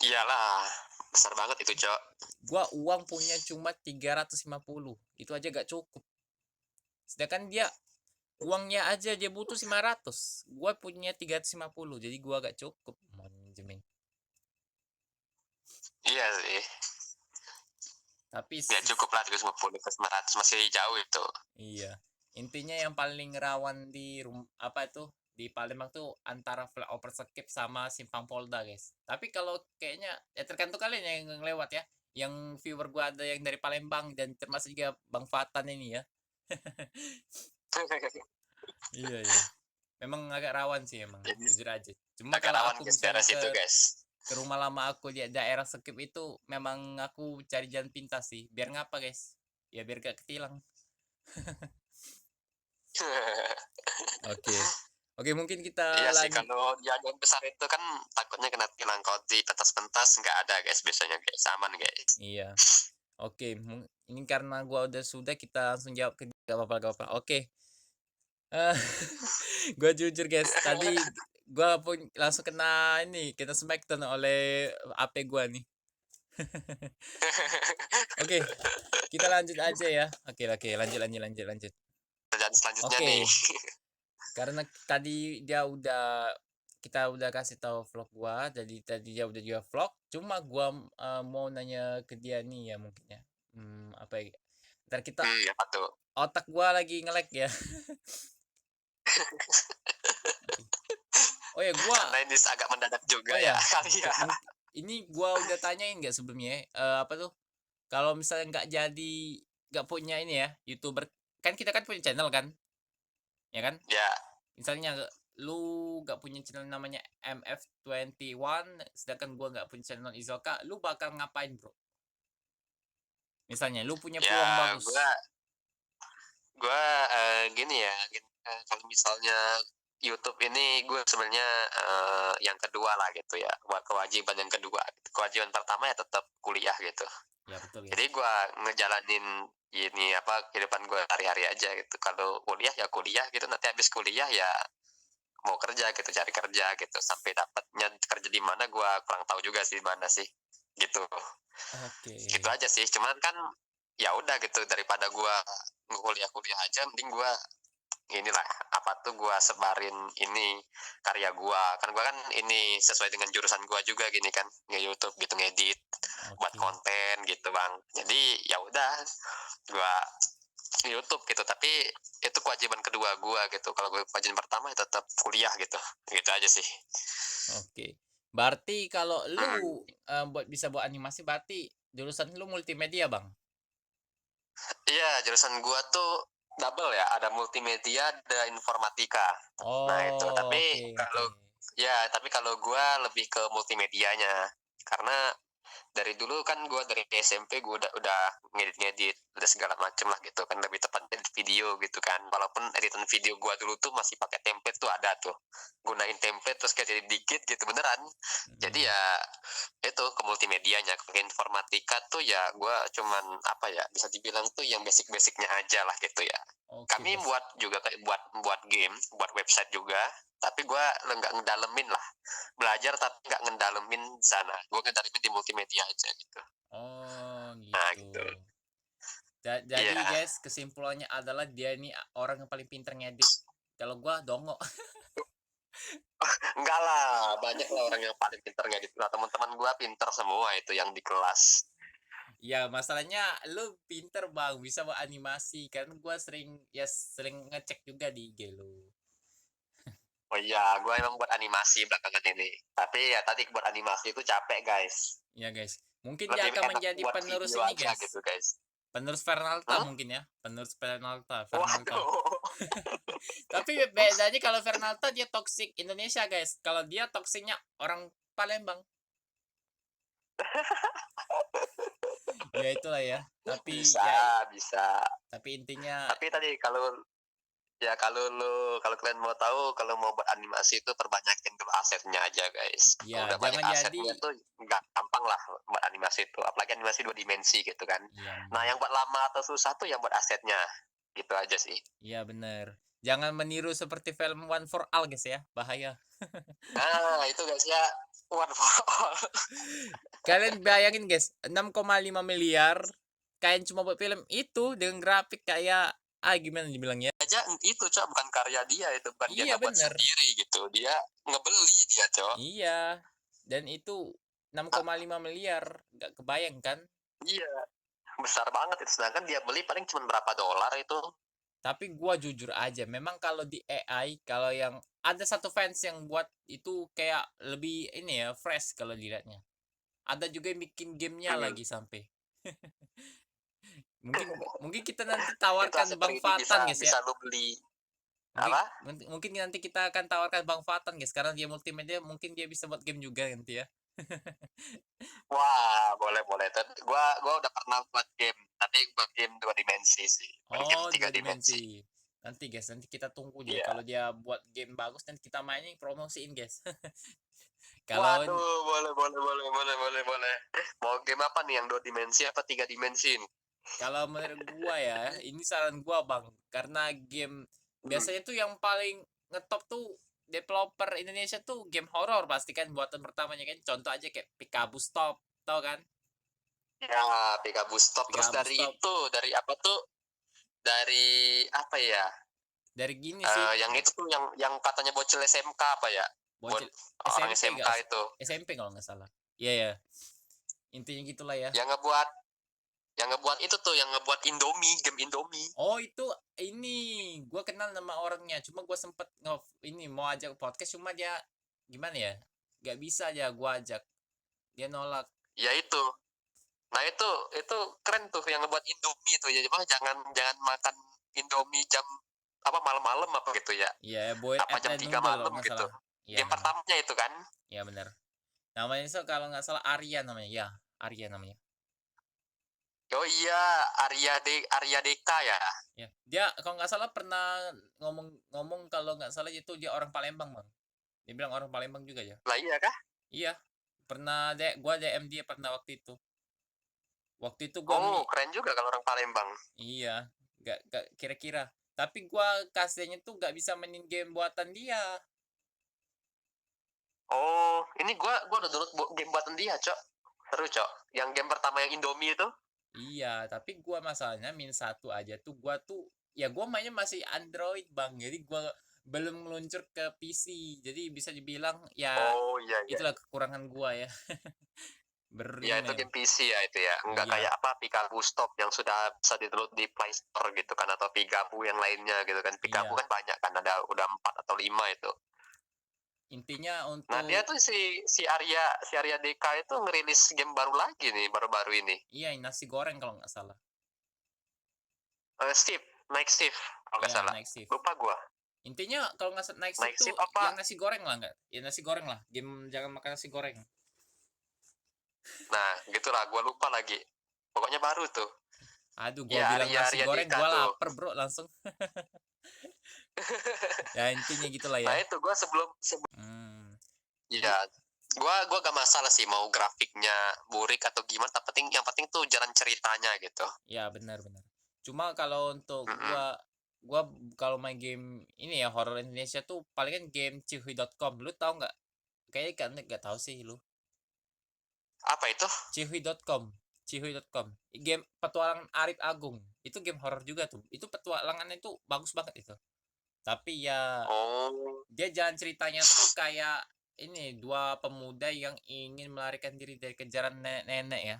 Iyalah, besar banget itu, Cok. Gua uang punya cuma 350. Itu aja gak cukup. Sedangkan dia uangnya aja dia butuh 500. Gua punya 350. Jadi gua gak cukup mau minjemin. Iya sih. Tapi Ya cukup lah 350 ke 500 masih jauh itu. iya. Intinya yang paling rawan di apa tuh di Palembang tuh antara flyover skip sama simpang Polda, guys. Tapi kalau kayaknya ya tergantung kalian yang lewat ya. Yang viewer gua ada yang dari Palembang dan termasuk juga Bang Fatan ini ya. Iya, iya. Memang agak rawan sih emang, Jadi jujur aja. Cuma agak kalau rawan aku guys misalnya daerah situ, guys. ke rumah lama aku di daerah Skip itu memang aku cari jalan pintas sih. Biar ngapa, guys? Ya biar gak ketilang. Oke. Oke, mungkin kita Iya sih, lanjut. kalau jalan besar itu kan takutnya kena tilang. Kalau di pentas-pentas nggak ada, guys, biasanya, guys. Aman, guys. Iya. Oke, ini karena gua udah sudah, kita langsung jawab ke gak apa-apa, gak apa-apa. Oke. Gua jujur, guys, tadi gua pun langsung kena smackdown oleh AP gua nih. Oke, kita lanjut aja ya. Oke, lanjut. Jalan selanjutnya Oke, nih. karena tadi kita udah kasih tahu vlog gua, jadi tadi dia udah juga vlog. Cuma gua mau nanya ke dia nih ya mungkin ya. Apa ya? Ntar kita Apa tuh? otak gua lagi nge-lag ya. Oh ya, Karena ini agak mendadak juga oh ya, kali ya. ini gua udah tanyain nggak sebelumnya? Apa tuh? Kalau misalnya nggak punya ini ya, YouTuber, kan kita kan punya channel kan? Ya kan? Ya, Misalnya lu nggak punya channel namanya MF21, sedangkan gua nggak punya channel Izoka, lu bakal ngapain, bro? Misalnya lu punya peluang ya bagus. gua gini ya, kalau misalnya YouTube ini gue sebenarnya yang kedua lah gitu ya, kewajiban yang kedua. Kewajiban pertama ya tetap kuliah gitu. Ya betul ya. Jadi gue ngejalanin ini kehidupan gue hari-hari aja gitu. Kalau kuliah ya kuliah gitu, nanti habis kuliah ya mau kerja gitu, cari kerja gitu. Sampai dapatnya kerja di mana gue kurang tahu juga sih, di mana sih gitu. Oke. Gitu aja sih. Cuman kan ya udah gitu, daripada gue kuliah aja, mending gue inilah gue sebarin ini karya gue kan ini sesuai dengan jurusan gue juga gini kan, nge-YouTube gitu, ngedit, buat konten gitu bang. Jadi ya udah gue YouTube gitu, tapi itu kewajiban kedua gue gitu. Kalau gue kewajiban pertama ya tetap kuliah gitu aja sih. Oke, berarti kalau lu bisa buat animasi, berarti jurusan lu multimedia bang? Iya, jurusan gue tuh double ya, ada multimedia, ada informatika. Nah itu, tapi tapi kalau gue lebih ke multimedianya, karena dari dulu kan gue dari SMP gue udah ngedit udah segala macem lah gitu kan, lebih tepatnya edit video gitu kan. Walaupun editan video gue dulu tuh masih pakai template tuh, ada tuh gunain template terus kayak jadi dikit gitu beneran. Jadi ya itu ke multimedianya. Ke informatika tuh ya gue cuman apa ya, bisa dibilang tuh yang basic-basicnya aja lah gitu ya. Kami buat juga kayak buat game, buat website juga, tapi gue nggak ngedalemin lah, belajar tapi nggak ngedalemin sana. Gue ngedalemin di multimedia aja gitu. Oh gitu. Nah, gitu. Jadi guys, kesimpulannya adalah dia ini orang yang paling pintar ngedit. Kalau gue dongo. Enggak lah, banyak lah orang yang paling pintar ngedit. Nah, teman-teman gue pintar semua itu yang di kelas. Ya masalahnya lu pinter bang, bisa buat animasi kan. Gue sering ngecek juga di IG lu. Oh iya, gue emang buat animasi belakangan ini. Tapi ya tadi buat animasi itu capek guys. Iya guys, mungkin dia akan menjadi penerus ini guys. Gitu, guys. Penerus Fernalta mungkin ya, penerus Fernalta. Waduh. Tapi bedanya kalau Fernalta dia toxic Indonesia, guys. Kalau dia toksiknya orang Palembang. Ya itulah ya. Tapi Bisa, ya bisa. tapi intinya Tapi tadi kalau kalian mau tahu, kalau mau buat animasi itu perbanyakin dulu asetnya aja, guys. Kalau ya udah banyak jangan asetnya jadi tuh nggak gampang lah buat animasi itu, apalagi animasi 2 dimensi gitu kan. iya Nah, yang buat lama atau susah tuh yang buat asetnya. Gitu aja sih. iya bener. Jangan meniru seperti film One for All, guys ya. Bahaya. Nah, itu guys ya, one for all. Kalian bayangin, guys, 6,5 miliar kalian cuma buat film itu dengan grafik kayak gimana dibilangnya? Aja itu, Cok, bukan karya dia, itu bukan dia Iya nggak buat bener. sendiri gitu. Dia ngebeli dia, Cok. Iya. Dan itu 6,5 miliar, nggak kebayang kan? Iya, besar banget itu. Sedangkan dia beli paling cuma berapa dolar itu. Tapi gua jujur aja, memang kalau di AI, kalau yang ada satu fans yang buat itu kayak lebih ini ya, fresh kalau dilihatnya. Ada juga yang bikin gamenya Hmm. lagi sampai. mungkin mungkin kita nanti Itu tawarkan aset Bang 3D bisa Fatan, guys ya. bisa lu beli. Mungkin Apa? mungkin nanti kita akan tawarkan Bang Fatan, guys, karena dia multimedia, mungkin dia bisa buat game juga nanti ya. Wah, boleh boleh. Tapi gua udah pernah buat game, tapi buat game 2 dimensi sih. Bukan game Oh, 3 dimensi. 2 dimensi. Nanti, guys, nanti kita tunggu dia. Iya. Kalau dia buat game bagus, nanti kita mainin, promosiin, guys. Kalau Waduh, boleh boleh boleh boleh boleh boleh. Mau game apa nih, yang 2 dimensi apa 3 dimensi nih? kalau menurut gua ya, ini saran gua, Bang. Karena game biasanya tuh yang paling ngetop tuh developer Indonesia tuh game horor pasti kan buatan pertamanya kan. Contoh aja kayak Pikabu Stop, tau kan? Ya, Pikabu Stop. Terus Pikabu dari Stop. itu, dari apa tuh? Dari apa ya? Dari gini sih, Yang itu tuh yang katanya bocil SMK apa ya? bocil Orang SMP SMK itu. SMP kalau nggak salah. Iya ya. Intinya gitulah ya. Yang ngebuat itu tuh, yang ngebuat Indomie, game Indomie. Oh, itu ini gua kenal nama orangnya. Cuma gua sempet ini mau ajak podcast, cuma dia gimana ya? Gak bisa aja gua ajak. Dia nolak. Ya itu. Nah, itu keren tuh yang ngebuat Indomie itu ya. Cuma jangan jangan makan Indomie jam apa malam-malam apa gitu ya. Iya, Boy Apa at jam the 3 Noodle kalau malam nggak gitu. salah. Iya Game benar. pertamanya itu kan. Iya benar. Namanya itu kalau nggak salah Arya namanya. Ya, Arya namanya. Oh iya, Arya Deka ya. Ya. Dia kalau nggak salah pernah ngomong kalau nggak salah itu dia orang Palembang, Bang. Dia bilang orang Palembang juga ya. Lah iya kah? Iya. Pernah gua DM dia pernah waktu itu. Waktu itu gua Oh, keren juga kalau orang Palembang. iya, nggak kira-kira. Tapi gua kasihannya tuh nggak bisa mainin game buatan dia. Oh, ini gua udah download game buatan dia, Cok. Seru, Cok. Yang game pertama yang Indomie itu. Iya, tapi gua masalahnya -1 aja tuh gua tuh ya gua mainnya masih Android, Bang. Jadi gua belum meluncur ke PC. Jadi bisa dibilang ya Oh, iya iya. itulah kekurangan gua ya. Ya, itu Bermain. game PC ya itu ya. Enggak Iya. kayak apa Pikabu Stop yang sudah bisa di-download di Play Store gitu kan, atau Pikabu yang lainnya gitu kan. Pikabu Iya. kan banyak kan, ada udah 4 atau 5 itu. Intinya Nah, untuk dia tuh si Arya Deka itu ngerilis game baru lagi nih, baru-baru ini. iya nasi goreng kalau nggak salah. Shift, Night Shift kalau nggak Iya, salah. Night Shift. Lupa gua. Intinya kalau nggak naik Night itu Shift apa? yang nasi goreng lah nggak? Ya nasi goreng lah. Game jangan makan nasi goreng. Nah, gitulah, gua lupa lagi. Pokoknya baru tuh. Aduh, gua Ya, bilang nasi Arya goreng, Dika gua tuh. lapar, Bro, langsung. Ya intinya gitulah Nah, ya. itu gua sebelum Hmm. ya, gua gak masalah sih mau grafiknya burik atau gimana, yang penting tuh jalan ceritanya gitu. Ya benar-benar. Cuma kalau untuk Mm-mm. gua kalau main game ini ya horror Indonesia tuh palingan game cihui.com. Lu tahu nggak? Kayaknya kan nggak tahu sih lu. Apa itu? Cihui.com. Cihui.com. Game petualangan Arif Agung. Itu game horror juga tuh. Itu petualangannya itu bagus banget itu. Tapi ya Oh, dia jalan ceritanya tuh kayak ini dua pemuda yang ingin melarikan diri dari kejaran nenek-nenek ya.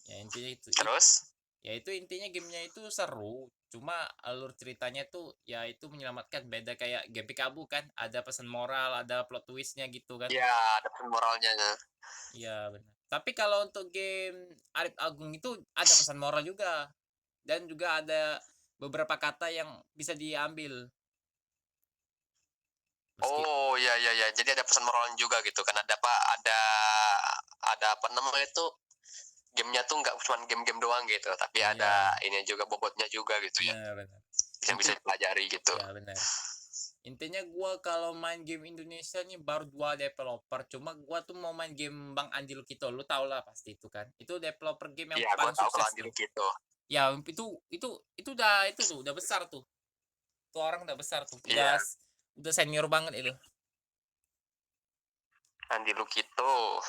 Ya intinya itu. terus? Ya itu intinya gamenya itu seru. Cuma alur ceritanya tuh ya itu menyelamatkan, beda kayak game Pikabu kan. Ada pesan moral, ada plot twistnya gitu kan. Ya, ada pesan moralnya. Iya benar. Tapi kalau untuk game Arif Agung itu ada pesan moral juga. dan juga ada beberapa kata yang bisa diambil. Meski Oh, iya. Jadi ada pesan moral juga gitu kan. Ada apa namanya itu, gamenya tuh nggak cuma game-game doang gitu, tapi Iya. ada ini juga, bobotnya juga gitu ya, benar. yang bisa dipelajari gitu. Ya benar. Intinya gua kalau main game Indonesia nih baru 2 developer. Cuma gua tuh mau main game Bang Andi Lukito. Lu tau lah pasti itu kan. Itu developer game yang Iya, gua paling tahu kalau sukses Andi tuh. gitu. Ya itu udah besar tuh. Tuh orang udah besar tuh. Iya. Udah senior banget itu. Andi Lukito.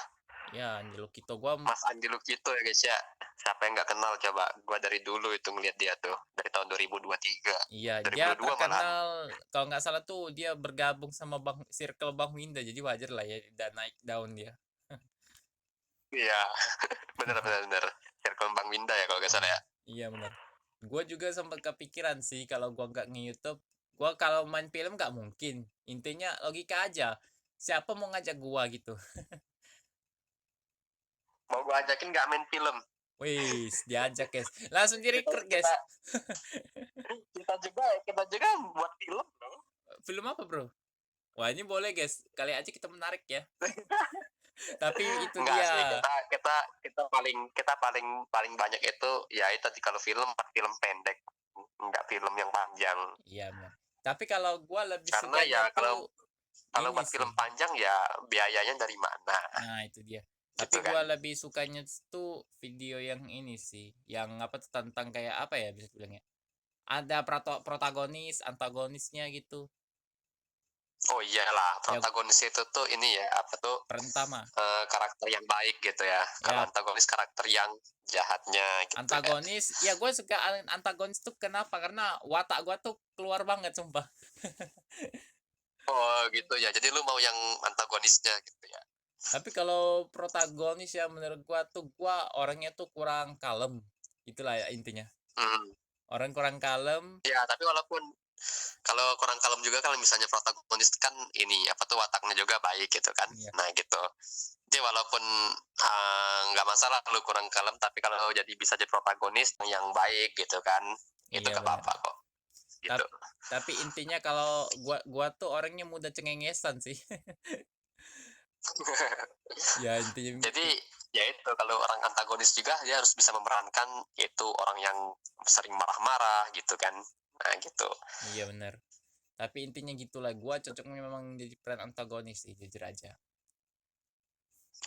Ya, Andi Lukito gua Mas Andi Lukito ya guys ya. Siapa yang nggak kenal coba? Gua dari dulu itu ngeliat dia tuh dari tahun 2023. iya, 2022 dia malahan. terkenal kalau nggak salah tuh dia bergabung sama Circle Bang Winda, jadi wajar lah ya udah naik daun dia. Iya. bener. Circle Bang Winda ya kalau nggak salah ya. Iya benar. Gua juga sempat kepikiran sih kalau gua nggak nge-YouTube, gua kalau main film nggak mungkin. Intinya logika aja. Siapa mau ngajak gua gitu. Mau gua ajakin nggak main film? Wis, diajak guys. Langsung di-record guys. Kita juga buat film loh. Film apa, Bro? Wah, ini boleh guys. Kali aja kita menarik ya. Tapi itu Enggak dia. sih, kita paling banyak itu ya itu tadi, kalau film pendek, enggak film yang panjang. Iya benar. Tapi kalau gua lebih Karena suka ya kalau ini buat sih. film panjang ya biayanya dari mana? Nah, itu dia. Tapi Gitu kan. gua lebih sukanya tuh video yang ini sih, yang apa tuh, tentang kayak apa ya bisa bilangnya. Ada protagonis, antagonisnya gitu. Oh iyalah, Ya, protagonis itu tuh ini ya, apa tuh, pertama, karakter yang baik gitu ya. Kalau ya antagonis karakter yang jahatnya gitu kan. antagonis. Ya gue suka antagonis tuh kenapa? Karena watak gua tuh keluar banget sumpah. Oh gitu ya. Jadi lu mau yang antagonisnya gitu ya. Tapi kalau protagonis ya menurut gua tuh gua orangnya tuh kurang kalem. Itulah ya intinya. Hmm. Orang kurang kalem. Ya, tapi walaupun kalau kurang kalem juga, kalau misalnya protagonis kan ini apa tuh, wataknya juga baik gitu kan. Iya. Nah gitu. Jadi walaupun nggak masalah lu kurang kalem, tapi kalau jadi bisa jadi protagonis yang baik gitu kan, itu Iya, gak apa-apa kok. Gitu. Tapi intinya kalau gua tuh orangnya mudah cengengesan sih. Ya intinya Jadi ya itu, kalau orang antagonis juga dia harus bisa memerankan itu orang yang sering marah-marah gitu kan. Nah gitu. iya benar. Tapi intinya gitulah, gua cocoknya memang jadi peran antagonis sih, jujur aja.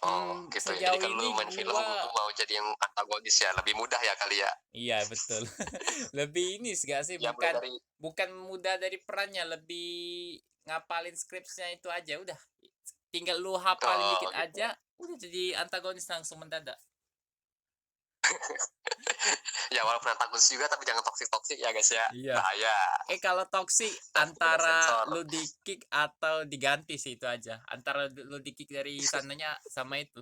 Oh gitu ya. Sejauh Jadi kalau lu ini main film gua lu mau jadi yang antagonis ya, lebih mudah ya kali ya. iya betul. Lebih ini sih gak sih, Ya mulai dari bukan mudah dari perannya, lebih ngapalin skripnya itu aja udah. Tinggal lu hafalin dikit gitu. aja, udah jadi antagonis langsung mendadak. Ya walaupun antagonis juga, tapi jangan toksik ya guys ya. Iya. Bahaya. Kalau toksik Udah antara sensor. lu di kick atau diganti sih, itu aja. Antara lu di kick dari sananya sama itu.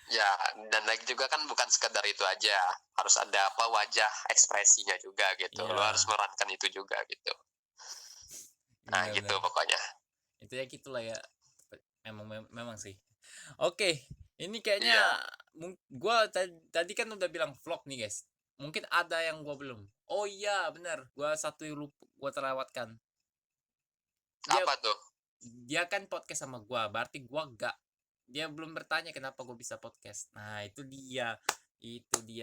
Ya, dan lagi juga kan bukan sekedar itu aja, harus ada apa, wajah ekspresinya juga gitu. Iya. Lu harus memerankan itu juga gitu. Nah Benar, gitu benar. pokoknya. Itu ya gitulah ya. Memang sih. Oke, ini kayaknya gua tadi kan udah bilang vlog nih guys. Mungkin ada yang gua belum. Oh iya benar, gua satu lupa, gua terlewatkan. Apa tuh? Dia kan podcast sama gua, berarti gua enggak. Dia belum bertanya kenapa gua bisa podcast. Nah itu dia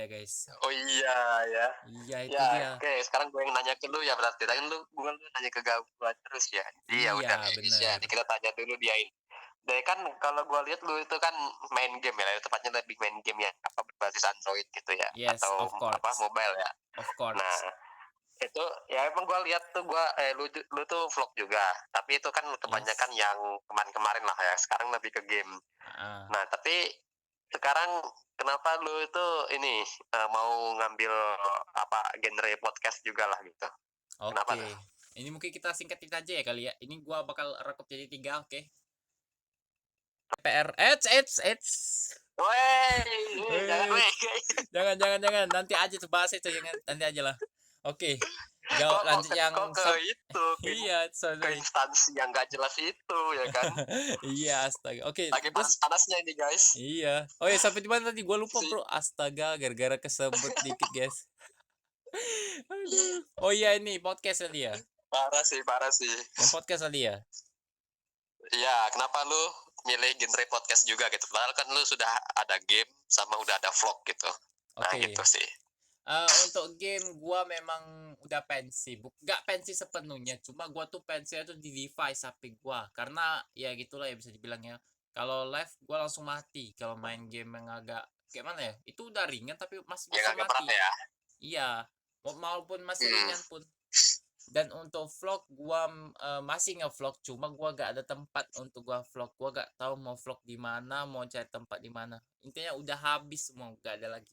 guys. Oh iya ya. Iya itu Ya, dia. oke, sekarang gue yang nanya ke lu ya, berarti tadi lu nanya ke gua terus ya. Iya, udah bener. ya. Kita tanya dulu dia ini. Deh kan kalau gua lihat lu itu kan main game ya, tepatnya lebih main game ya, apa berbasis Android gitu ya, Yes, atau of course. apa mobile ya. Of course. Nah, itu ya emang gua lihat tuh lu tuh vlog juga, tapi itu kan kebanyakan yang kemarin lah ya. Sekarang lebih ke game. Nah, tapi sekarang kenapa lu itu ini mau ngambil apa genre podcast juga lah gitu? Kenapa Oke. Ini mungkin kita singkatin aja ya kali ya. Ini gua bakal rekop jadi 3, oke. PR jangan nanti aja tuh bahas itu, nanti aja lah. Oke. Jauh lanjut yang itu iya, ke instansi yang gak jelas itu ya kan. Iya, astaga. Oke. Lagi panas-panasnya ini guys. Iya. Oh ya, sampai di mana tadi gua lupa bro. Astaga, gara-gara kesebut dikit guys. Aduh. Oh iya ini podcast tadi ya? Parah sih. Yang podcast tadi ya? Iya, kenapa lu milih genre podcast juga gitu? Padahal kan lu sudah ada game sama udah ada vlog gitu. Nah, Oke. gitu sih. Untuk game gua memang udah pensi, nggak pensi sepenuhnya, cuma gua tuh pensinya tuh di device HP gua, karena ya gitulah ya bisa dibilang ya. Kalau live gua langsung mati kalau main game yang agak kayak mana ya? Itu udah ringan tapi masih Yang bisa agak berat mati. ya. Iya, maupun masih Hmm. ringan pun. Dan untuk vlog gua masih nge-vlog, cuma gua gak ada tempat untuk gua vlog. Gua gak tahu mau vlog di mana, mau cari tempat di mana. Intinya udah habis semua, gak ada lagi.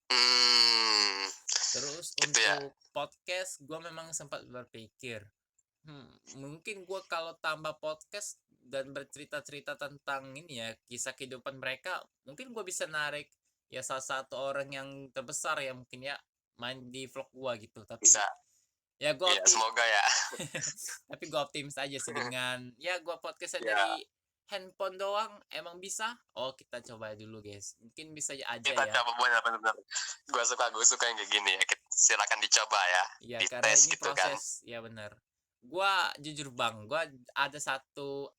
Hmm. Terus Gitu ya. untuk podcast gua memang sempat berpikir, mungkin gua kalau tambah podcast dan bercerita-cerita tentang ini ya, kisah kehidupan mereka, mungkin gua bisa narik ya salah satu orang yang terbesar ya mungkin ya main di vlog gua gitu. Tapi Bisa. ya gua Iya, semoga ya. tapi gua optimis aja sih dengan ya gua podcastnya Ya, dari handphone doang emang bisa. Oh, kita coba dulu, guys. Mungkin bisa aja kita ya. coba benar-benar. Gue suka yang kayak gini ya. Silakan dicoba ya. Iya, karena Dites ini gitu kan. proses, ya benar. Gua jujur bang, gua ada satu.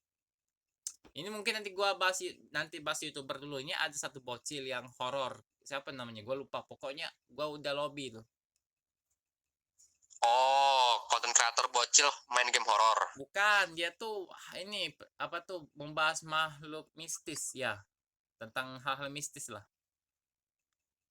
Ini mungkin nanti bahas youtuber dulu. Ini ada satu bocil yang horor. Siapa namanya? Gua lupa. Pokoknya gua udah lobby tuh. Oh, konten kreator bocil main game horor. Bukan, dia tuh ini apa tuh membahas makhluk mistis ya, tentang hal-hal mistis lah.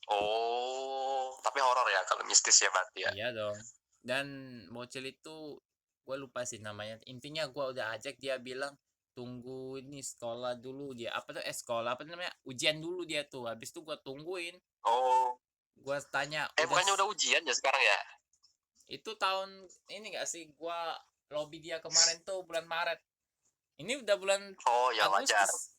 Oh, tapi horor ya kalau mistis ya berarti ya. Iya dong. Dan bocil itu gue lupa sih namanya. Intinya gue udah ajak, dia bilang tunggu ini sekolah dulu dia. Apa tuh sekolah apa namanya? Ujian dulu dia tuh. Habis itu gue tungguin. Oh, Gue tanya bukannya udah ujian ya sekarang ya? itu tahun ini gak sih? Gue lobby dia kemarin tuh bulan Maret. Ini udah bulan Oh, ya wajar. Agustus.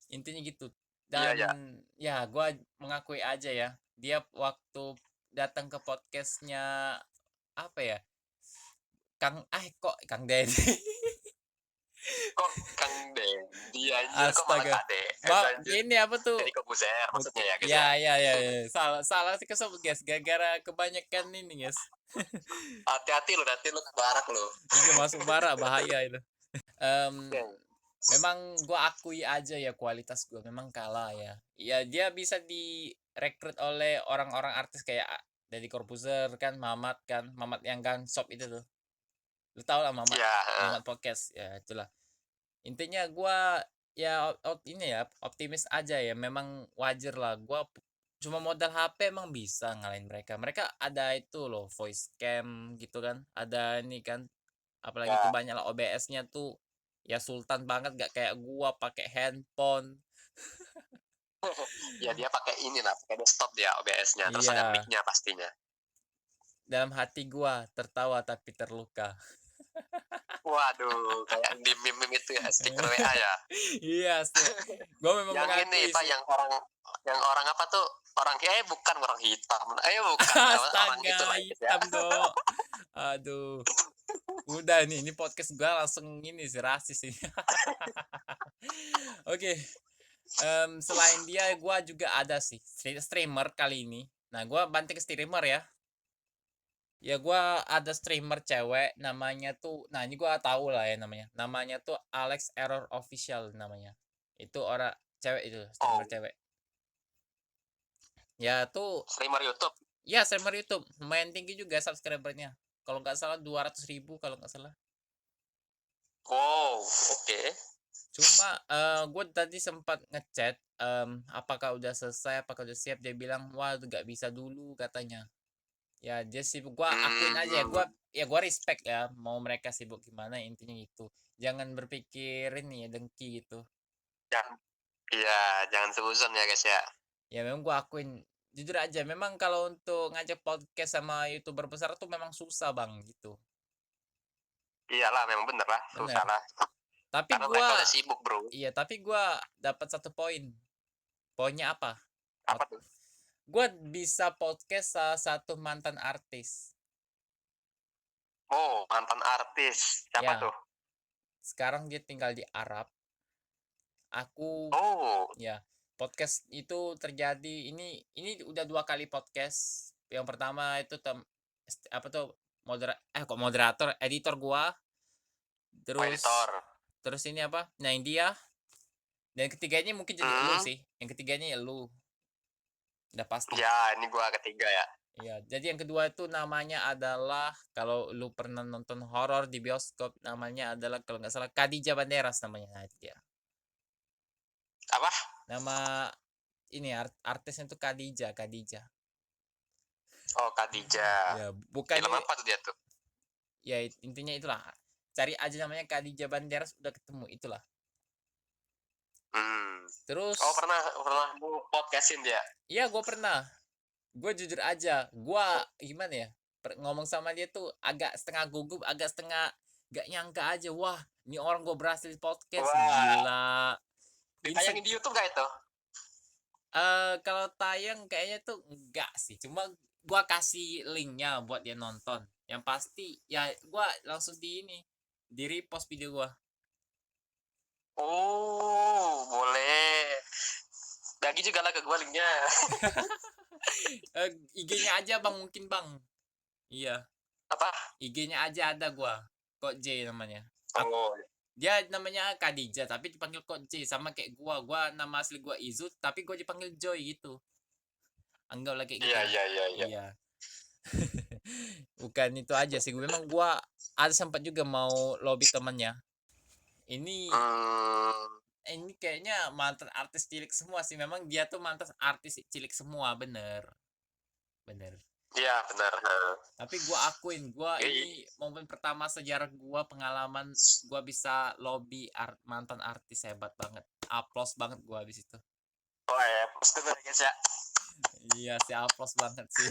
Intinya gitu. Iya, Dan ya. ya gue mengakui aja ya. Dia waktu datang ke podcastnya apa ya? Kang Deddy. Kok Kang Dendi anjir, kok malah Astaga. Kade? Anjir. Ini apa tuh? Jadi Kobuzer maksudnya ya guys Ya, ya. ya, ya, ya. Salah sih kesebut guys. Gara-gara kebanyakan ini guys. Hati-hati lo nanti lo kebarak lo. Ini masuk bara bahaya itu. Memang gua akui aja ya kualitas gua memang kalah ya. Ya dia bisa direkrut oleh orang-orang artis kayak Deddy Corbuzier kan, Mamat yang Gansop itu tuh. Lu tau lah Mamat, Iya, Mamat podcast ya itulah. Intinya gua ya ini ya optimis aja ya, memang wajar lah gua cuma modal HP emang bisa ngalahin mereka ada itu loh voice cam gitu kan, ada ini kan apalagi ya. tuh banyak lah OBS-nya tuh ya sultan banget, gak kayak gua pakai handphone. Ya dia pakai ini lah, pakai desktop dia OBS-nya, terus ada Iya, mic-nya pastinya. dalam hati gua tertawa tapi terluka. Waduh, kayak di meme itu ya, stiker WA ya. Iya sih, gua memang Yang ini mengakui Pak, sih. yang orang apa tuh? Orang bukan orang hitam. Bukan orang itu Astaga, lah ya. hitam dong. Aduh. Udah nih, ini podcast gua langsung ini sih rasis ini. Oke. Selain dia gua juga ada sih streamer kali ini. Nah, gua banting ke streamer ya. Ya gua ada streamer cewek namanya tuh, nah ini gua tahu lah ya namanya. Namanya tuh Alex Error Official namanya. Itu orang cewek itu, streamer Oh, cewek. Ya tuh, streamer YouTube. ya streamer YouTube. Lumayan tinggi juga subscribernya. Kalau nggak salah 200.000 kalau nggak salah. Oh, oke. Cuma gue tadi sempat ngechat apakah udah selesai, apakah udah siap, dia bilang wah nggak bisa dulu katanya. Ya dia sibuk, gua akuin aja ya, gua respect ya mau mereka sibuk gimana, intinya itu. Jangan berpikir ini ya dengki gitu. Jangan seuzon ya guys ya. Ya memang gua akuin jujur aja, memang kalau untuk ngajak podcast sama YouTuber besar tuh memang susah bang gitu. Iyalah, memang bener lah, susah Bener. lah. Tapi Karena mereka gua udah sibuk bro. iya, tapi gua dapat satu poin. Poinnya apa? Apa tuh? Gua bisa podcast salah satu mantan artis. Oh, mantan artis. Siapa Ya, tuh? sekarang dia tinggal di Arab. Aku Oh, ya, podcast itu terjadi ini udah 2 kali podcast. Yang pertama itu apa tuh kok moderator, editor gua, Oh, terus editor. terus ini apa? Nah, India. Dan ketiganya mungkin jadi elu Hmm, sih. Yang ketiganya elu. Udah pasti. ya ini gua ketiga ya. Iya, jadi yang kedua itu namanya adalah kalau lu pernah nonton horor di bioskop namanya adalah kalau nggak salah Khadijah Banderas namanya. Nah, itu dia. Apa? Nama ini artisnya itu Khadijah. Oh, Khadijah. Ya, bukan Film apa tuh dia tuh? ya intinya itulah. Cari aja namanya Khadijah Banderas udah ketemu itulah. Terus Oh, pernah lu podcastin dia? iya gue pernah. Gue jujur aja, gue gimana ya? Ngomong sama dia tuh agak setengah gugup, agak setengah gak nyangka aja. Wah, ini orang gue berhasil di podcast. Wah, Gila. ditayangin di YouTube gak itu? Kalau tayang kayaknya tuh enggak sih. Cuma gua kasih linknya buat dia nonton. Yang pasti ya gua langsung di repost video gua. Oh, boleh. Bagi juga lah ke gua linknya. IG-nya aja bang mungkin bang. Iya, Apa? IG-nya aja ada gua. Kok J namanya. Oh, Dia namanya Khadijah tapi dipanggil Kok J sama kayak gua. Gua nama asli gua Izut tapi gua dipanggil Joy gitu. Anggaplah kayak gitu. iya. Iya. Bukan itu aja sih. Memang gua ada sempat juga mau lobby temannya. Ini ini kayaknya mantan artis cilik semua sih. Memang dia tuh mantan artis cilik semua, bener. Iya, benar. Tapi gua akuin, gua ini momen pertama sejarah gua pengalaman gua bisa lobby mantan artis hebat banget. Aplos banget gua habis itu. Oh ya, pasti guys ya. Iya sih aplos banget sih.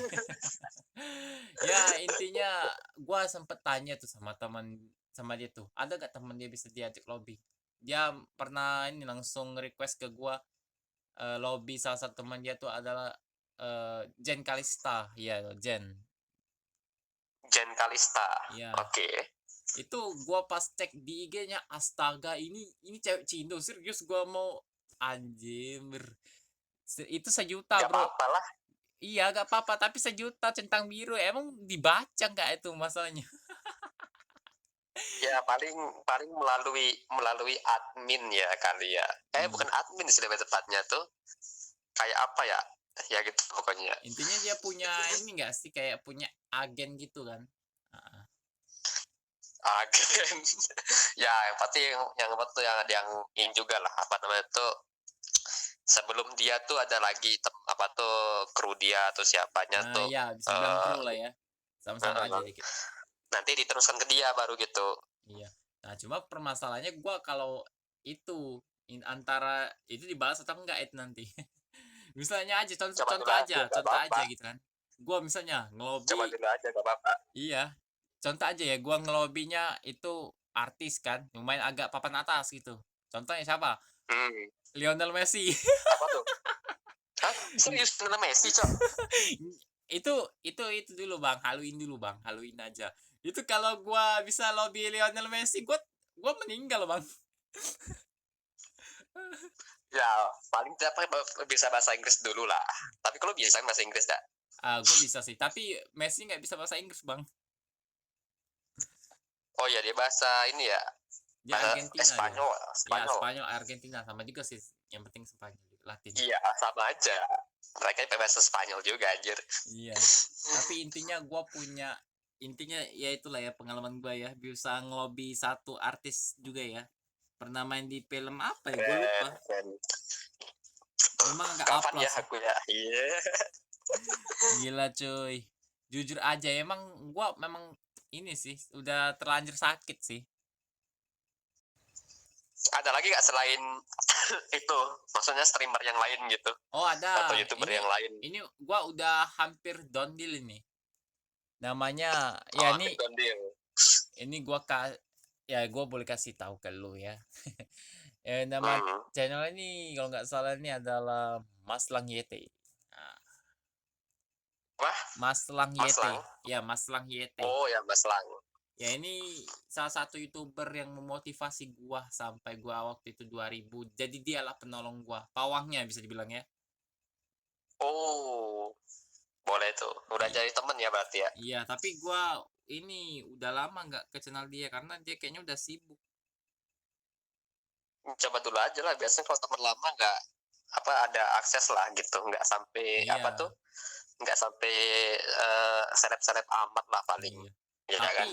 Ya intinya gua sempet tanya tuh sama dia tuh, ada gak teman dia bisa diajak lobby? Dia pernah ini langsung request ke gua lobby salah satu teman dia tuh adalah Jen Kalista, ya Jen. Jen Kalista. Iya. Oke. Itu gua pas cek di IG-nya, astaga ini cewek Cindo serius gua mau anjir. Itu 1 juta, Gak Bro. apa-apa lah. Iya, gak apa-apa, tapi 1 juta centang biru emang dibaca nggak itu masalahnya? Ya paling melalui admin ya kali ya. Bukan admin sih lebih tepatnya tuh. Kayak apa ya? Ya gitu pokoknya. Intinya dia punya ini enggak sih kayak punya agen gitu kan. Agen. Ya, yang pasti yang betul yang ini juga lah apa namanya tuh. Sebelum dia tuh ada lagi apa tuh kru dia atau siapanya tuh. Iya, bisa bilang kru lah ya. Sama-sama aja dikit. Nanti diteruskan ke dia baru gitu. Iya. Nah, cuma permasalahannya gua kalau itu antara itu dibalas atau enggak itu nanti. Misalnya aja contoh aja gitu kan. Gua misalnya ngelobi. Coba dulu aja gak apa-apa. Iya. Contoh aja ya, gua ngelobinya itu artis kan, lumayan agak papan atas gitu. Contohnya siapa? Lionel Messi. Apa tuh? Hah? Serius Lionel Messi, Cok? itu dulu Bang, haluin aja. Itu kalau gua bisa lobby Lionel Messi, gua meninggal Bang. Ya, paling tidak bisa bahasa Inggris dulu lah. Tapi kalau bisa bahasa Inggris dah. Gua bisa sih, tapi Messi nggak bisa bahasa Inggris Bang. Oh ya, dia bahasa ini ya. Dia Argentina. Spanyol. Ya, Spanyol Argentina sama juga sih. Yang penting Spanyol, Latin. Iya, sama aja. Mereka bahasa Spanyol juga anjir. Iya. Tapi intinya ya itulah ya pengalaman gua ya, bisa ngelobi satu artis juga ya. Pernah main di film apa ya? Gua lupa. Memang agak kapan aplos. Ya aku ya? Iya. Gila cuy. Jujur aja emang gua memang ini sih udah terlanjur sakit sih. Ada lagi gak selain itu? Maksudnya streamer yang lain gitu? Oh ada. Atau YouTuber yang lain? Ini gua udah hampir down deal ini. Namanya ya ini gua boleh kasih tahu ke lu ya. Nama channel ini kalau nggak salah ini adalah Maslang YT. Wah? Maslang YT. Ya, Maslang YT. Oh ya, Maslang. Ya ini salah satu YouTuber yang memotivasi gua sampai gua waktu itu 2000. Jadi dialah penolong gua, pawangnya bisa dibilang ya. Oh, boleh tuh. Udah I- jadi temen ya berarti ya. Iya, tapi gua ini udah lama nggak kenal dia karena dia kayaknya udah sibuk. Coba dulu aja lah. Biasanya kalau teman lama nggak apa ada akses lah gitu. Nggak sampai apa Iya, tuh? Nggak sampai seleb-seleb amat lah paling. iya. Ya kan?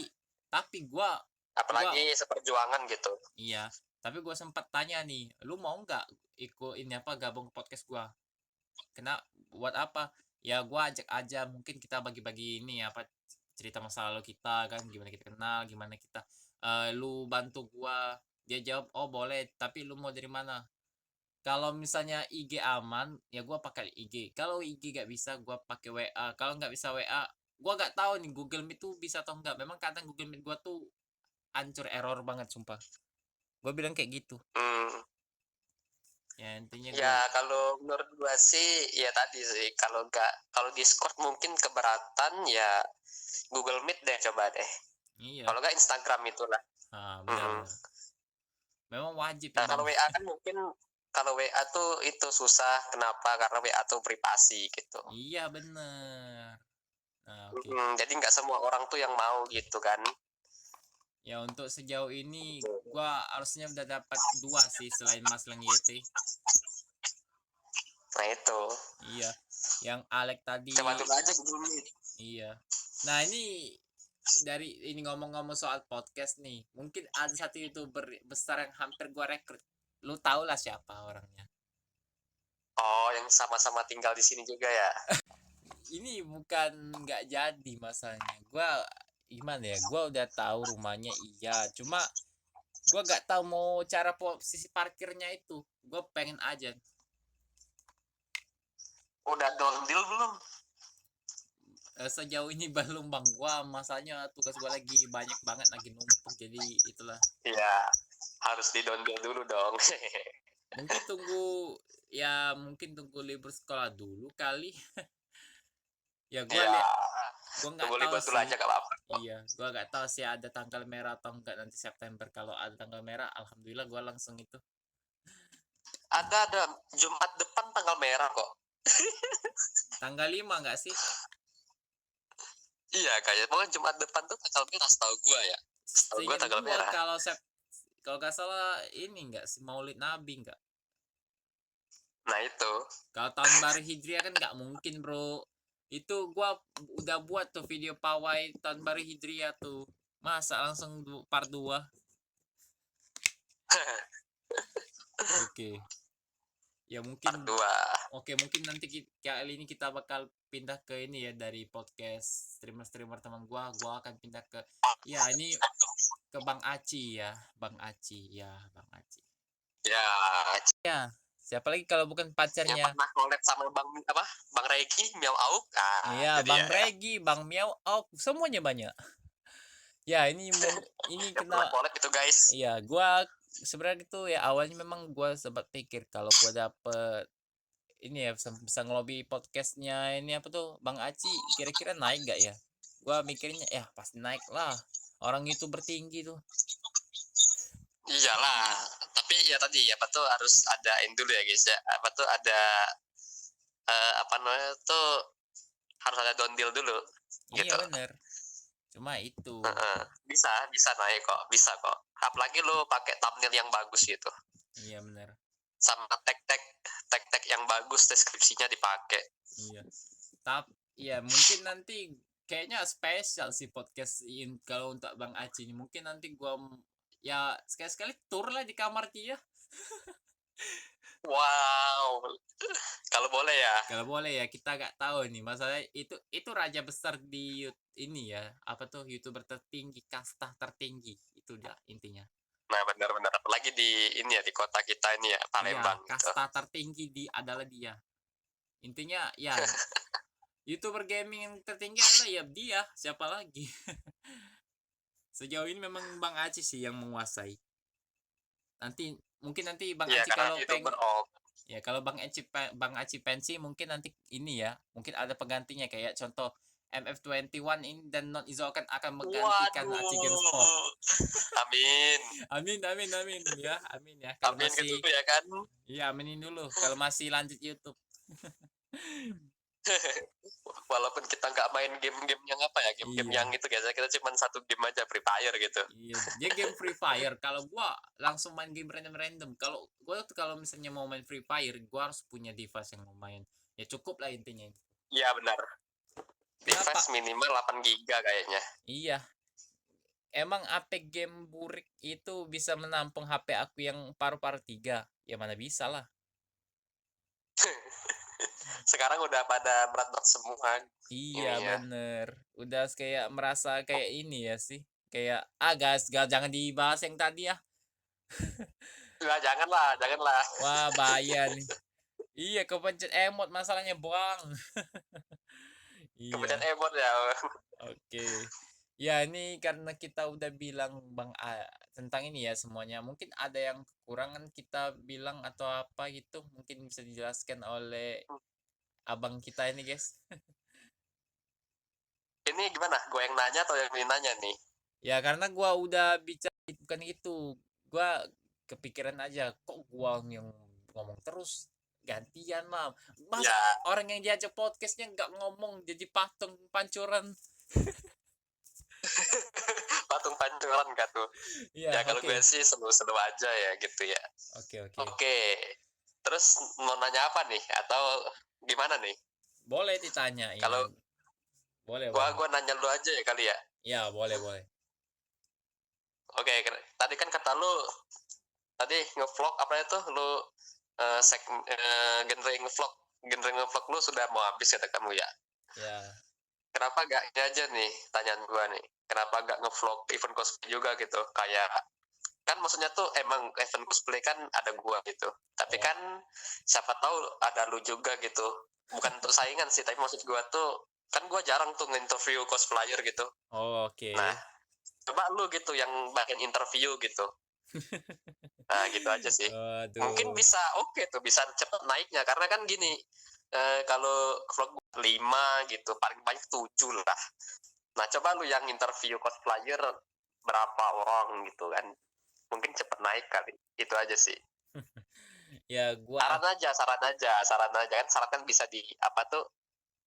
Tapi gua Apalagi seperjuangan gitu. iya, tapi gua sempat tanya nih, lu mau nggak ikut ini apa gabung ke podcast gua? Kena buat apa? Ya gua ajak aja, mungkin kita bagi-bagi ini apa cerita masa lalu kita kan, gimana kita kenal, gimana kita lu bantu gua. Dia jawab, "Oh, boleh, tapi lu mau dari mana?" Kalau misalnya IG aman, ya gua pakai IG. Kalau IG gak bisa, gua pakai WA. Kalau nggak bisa WA, gua nggak tahu nih Google Meet tuh bisa atau enggak. Memang kadang Google Meet gua tuh hancur, error banget sumpah. Gua bilang kayak gitu. Hmm. Ya intinya Ya kalau menurut gua sih ya tadi sih kalau Discord mungkin keberatan ya Google Meet deh coba deh. iya. Kalau nggak Instagram itulah. Benar Mm-mm. benar. Memang wajib Nah memang. kalau WA kan mungkin kalau WA tuh itu susah. Kenapa? Karena WA tuh privasi gitu. Iya bener. Nah, oke. Jadi nggak semua orang tuh yang mau gitu kan. Ya untuk sejauh ini Gitu. gua harusnya udah dapat 2 sih selain Mas Lang YT. Nah itu. Iya. Yang Alek tadi. Coba dulu aja Google Meet. Iya. Nah, ini dari ini ngomong-ngomong soal podcast nih. Mungkin ada satu YouTuber besar yang hampir gua rekrut. Lu tau lah siapa orangnya. Oh yang sama-sama tinggal di sini juga ya. Ini bukan nggak jadi masalahnya. Gua gimana ya? Gua udah tahu rumahnya iya, cuma gua nggak tahu mau cara posisi parkirnya itu. Gua pengen aja. Udah down deal belum? Sejauh ini belum bang. Gua masanya tugas gua lagi banyak banget, lagi numpuk, jadi itulah. Iya harus di down deal dulu dong. Mungkin tunggu libur sekolah dulu kali. Ya Iya. gua nggak Tunggu tahu libur dulu sih. aja gak apa-apa. Iya, gua nggak tahu sih ada tanggal merah atau enggak nanti September. Kalau ada tanggal merah, alhamdulillah gua langsung itu. Ada Jumat depan tanggal merah kok. Tanggal 5 nggak sih? Iya kayaknya pokoknya Jumat depan tuh tanggal merah setahu gua ya. Setahu gua Seingat tanggal gua merah. kalau nggak salah ini nggak sih Maulid Nabi nggak? Nah itu. Kalau tahun baru Hijriah kan nggak mungkin bro. Itu gua udah buat tuh video pawai tahun baru Hijriah tuh. Masa langsung part 2? Oke. Ya mungkin Part 2. Oke, mungkin nanti kali ini kita bakal pindah ke ini ya, dari podcast streamer-streamer teman gua akan pindah ke ya ini ke Bang Aci ya, Bang Aci ya, Bang Aci. Ya, Ya, siapa lagi kalau bukan yang pacarnya? pernah collab sama Bang Regi, Miao Auk. Iya, itu Bang dia. Regi, Bang Miao, semuanya banyak. Ya, ini Yang pernah collab itu guys. Iya, gua sebenarnya itu ya awalnya memang gua sempat pikir kalau gua dapet ini ya bisa ngelobi podcastnya ini apa tuh Bang Aci, kira-kira naik gak ya? Gua mikirnya ya pasti naik lah, orang YouTuber tinggi tuh. Iyalah, tapi ya tadi apa tuh harus adain dulu ya guys ya. Apa tuh ada apa namanya tuh harus ada down deal dulu Iya gitu. bener, cuma itu Bisa naik kok, bisa kok. Apalagi lo pakai thumbnail yang bagus gitu. iya bener. Sama tag yang bagus, deskripsinya dipakai. Iya, tapi ya mungkin nanti kayaknya spesial sih podcast ini kalau untuk Bang Aci ini. Mungkin nanti gua ya sekali-sekali tur lah di kamar dia. Wow, kalau boleh ya. Kalau boleh ya, kita nggak tahu nih masalah itu raja besar di ini ya, apa tuh YouTuber tertinggi, kasta tertinggi itu dia intinya. Nah benar-benar apalagi di ini ya di kota kita ini ya Iya, Palembang gitu. kasta tertinggi adalah dia. Intinya ya YouTuber gaming yang tertinggi adalah ya dia, siapa lagi? Sejauh ini memang Bang Aci sih yang menguasai. Mungkin nanti Bang Iya Aci karena kalau YouTuber om. ya kalau Bang Aci pensi mungkin nanti ini ya, mungkin ada penggantinya kayak contoh MF21 ini dan Non Isokan akan menggantikan Achi Gen Sport. Waduh. Amin. Amin ya, amin ya. Kalau Amin masih gitu ya kan. iya aminin dulu kalau masih lanjut YouTube. Walaupun kita nggak main game-game yang apa ya, game-game Iya. yang itu guys, kita cuma satu game aja, Free Fire gitu. Iya, dia game Free Fire. Kalau gua langsung main game random. Kalau gua tuh kalau misalnya mau main Free Fire, gua harus punya device yang mau main. Ya cukup lah intinya. Iya benar. Kenapa? Device minimal 8 giga kayaknya. Iya. Emang HP game burik itu bisa menampung HP aku yang paru-paru 3? Ya mana bisa lah. Sekarang udah pada berat-berat semua. Iya Ini ya. bener. Udah kayak merasa kayak ini ya sih. Kayak guys, jangan dibahas yang tadi ya. Lah janganlah. Wah bahaya nih. Iya kepencet emot masalahnya buang. Iya. Kemudian emot ya. Oke. Ya ini karena kita udah bilang Bang tentang ini ya semuanya. Mungkin ada yang kekurangan kita bilang atau apa gitu. Mungkin bisa dijelaskan oleh abang kita ini guys. Ini gimana? Gue yang nanya atau yang ini nanya nih? Ya karena gua udah bicara bukan itu. Gua kepikiran aja kok gua yang ngomong terus gantian lah. Masa Ya. orang yang diajak podcastnya nggak ngomong jadi patung pancuran. Patung pancuran gak tuh? Iya, Ya kalau oke. gue sih seru-seru aja ya gitu ya. Oke. Oke. Terus mau nanya apa nih? Atau gimana nih? Boleh ditanya ini. Kalau boleh. gua nanya lu aja ya kali ya. Ya, boleh. Oke, tadi kan kata lu tadi ngevlog apa itu lu genre ngevlog lu sudah mau habis kata kamu ya. Ya. Kenapa gak ini aja nih tanyaan gua nih? Kenapa gak ngevlog event cosplay juga gitu? Kayak kan maksudnya tuh emang event cosplay kan ada gua gitu. Tapi Oh. kan siapa tahu ada lu juga gitu. Bukan untuk saingan sih, tapi maksud gua tuh kan gua jarang tuh nge-interview cosplayer gitu. Oh, oke. Nah, coba lu gitu yang bagian interview gitu. Nah, gitu aja sih. Waduh. Mungkin bisa oke tuh, bisa cepet naiknya karena kan gini, kalau vlog 5 gitu, paling banyak 7 lah. Nah, coba lu yang interview cosplayer berapa orang gitu kan. Mungkin cepet naik kali. Itu aja sih. Ya, gua Saran aja kan saran kan bisa di apa tuh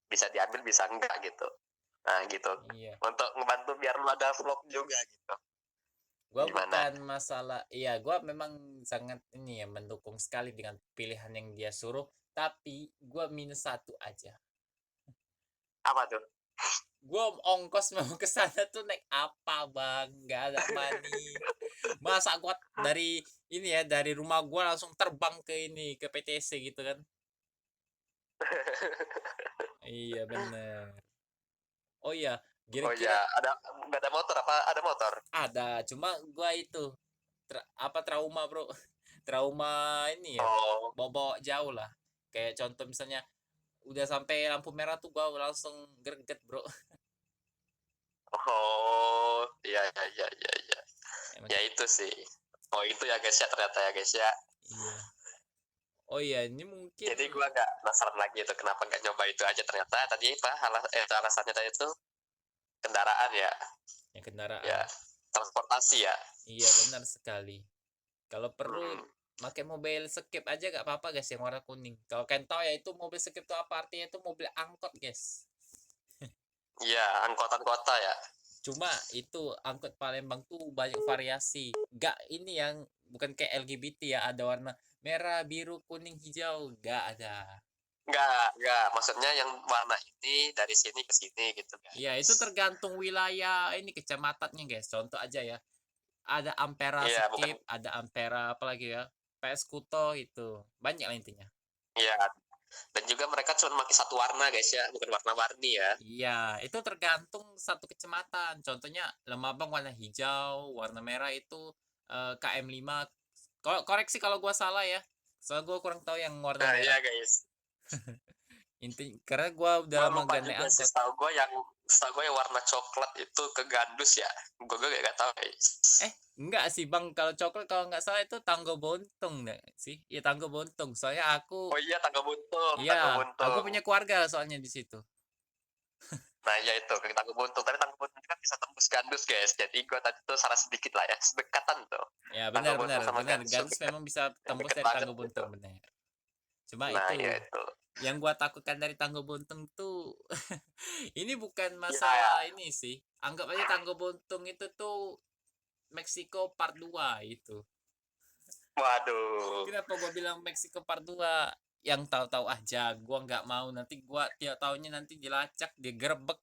bisa diambil bisa enggak gitu. Nah, gitu. iya. Untuk ngebantu biar lu ada vlog juga gitu. Gua Gimana? bukan masalah iya, gua memang sangat ini ya mendukung sekali dengan pilihan yang dia suruh, tapi gua minus satu aja. Apa tuh? Gua ongkos mau ke sana tuh naik apa, Bang? Nggak ada money. Masa gua dari ini ya, dari rumah gua langsung terbang ke ini, ke PTC gitu kan. Iya, bener. Oh iya, Oh kira-kira ya, nggak ada motor apa? Ada motor? ada, cuma gua itu trauma, Bro. Trauma ini ya, Oh, bawa jauh lah. Kayak contoh misalnya udah sampai lampu merah tuh gua langsung greget, Bro. oh, iya. Emang Ya itu sih. Oh itu ya guys ya ternyata ya guys ya. iya. Oh iya, ini mungkin Jadi gua nggak penasaran lagi itu kenapa nggak nyoba itu aja ternyata tadi apa alasannya tadi itu kendaraan ya, ya kendaraan. ya transportasi ya. Iya, benar sekali. Kalau perlu pakai mobil skip aja gak apa-apa guys yang warna kuning. Kalau kalian tahu ya itu mobil skip itu apa artinya, itu mobil angkot guys. Iya angkutan kota ya. Cuma itu angkot Palembang tuh banyak variasi. Gak ini yang bukan kayak LGBT ya, ada warna merah, biru, kuning, hijau. Gak ada. Nggak. Maksudnya yang warna ini dari sini ke sini gitu guys. Iya, itu tergantung wilayah ini kecamatannya guys. Contoh aja ya. Ada Ampera Iya, Skip, ada Ampera apa lagi ya? PS Kuto itu. Banyak lah intinya. Iya. Dan juga mereka cuma pakai satu warna guys ya, bukan warna-warni ya. Iya, itu tergantung satu kecamatan. Contohnya Lemabang warna hijau, warna merah itu KM5. Koreksi kalau gua salah ya. Soalnya gua kurang tahu yang warna Nah, merah. iya guys. Karena gua udah Gua lama lupa gak naik juga sih, angkot. setahu gue yang warna coklat itu ke Gandus ya. Gue gak tahu guys. Enggak sih Bang, kalau coklat kalau nggak salah itu Tanggo Bontong nggak sih? Iya Tanggo Bontong. Soalnya aku Oh iya Tangga Buntung. iya, aku punya keluarga soalnya di situ. Nah ya itu ke Tangguh Buntung, tapi Tangguh Buntung kan bisa tembus Gandus guys, jadi gua tadi tuh salah sedikit lah ya, sedekatan tuh. Ya Tangguh benar Buntung benar sama benar. Gandus tuh Gans deket, memang bisa tembus deket dari banget Tangguh gitu. Buntung benar. Cuma Nah ya itu itu. yang gua takutkan dari Tangguh Buntung tuh ini bukan Ya, ya. masalah ini sih. Anggap aja Tangguh Buntung itu tuh Meksiko Part 2 itu. Waduh. Kenapa gua bilang Meksiko Part 2? Yang tahu-tahu aja gua nggak mau, nanti gua tiap tahunnya nanti dilacak, digerebek.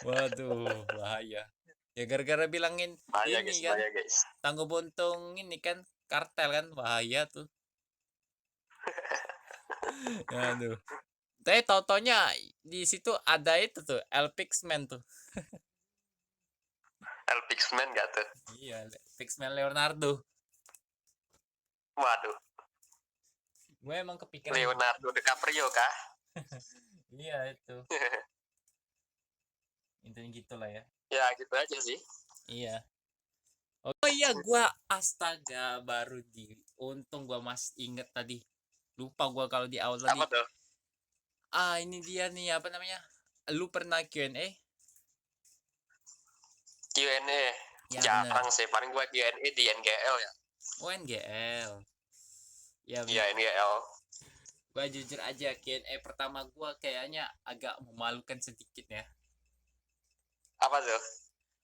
Waduh, bahaya. Ya gara-gara bilangin Bahaya guys, ini kan, bahaya guys. Tangguh Buntung ini kan kartel kan, bahaya tuh. Aduh. Tapi tau-taunya di situ ada itu tuh, El Pixman tuh. El Pixman gak tuh? Iya, Pixman Leonardo. Waduh, Gue emang kepikiran. Leonardo DiCaprio kah? Iya itu. Intinya gitulah ya. Ya gitu aja sih. Iya. Oh iya, gua astaga baru untung gua masih inget tadi. Lupa gua kalau di awal tadi. Apa tuh? Ini dia nih apa namanya? Lu pernah Q&A? Q&A Ya jarang bener. sih, paling gua Q&A di NGL ya. Oh NGL. Ya Iya bener. NGL. Gua jujur aja Q&A pertama gua kayaknya agak memalukan sedikit ya. Apa tuh?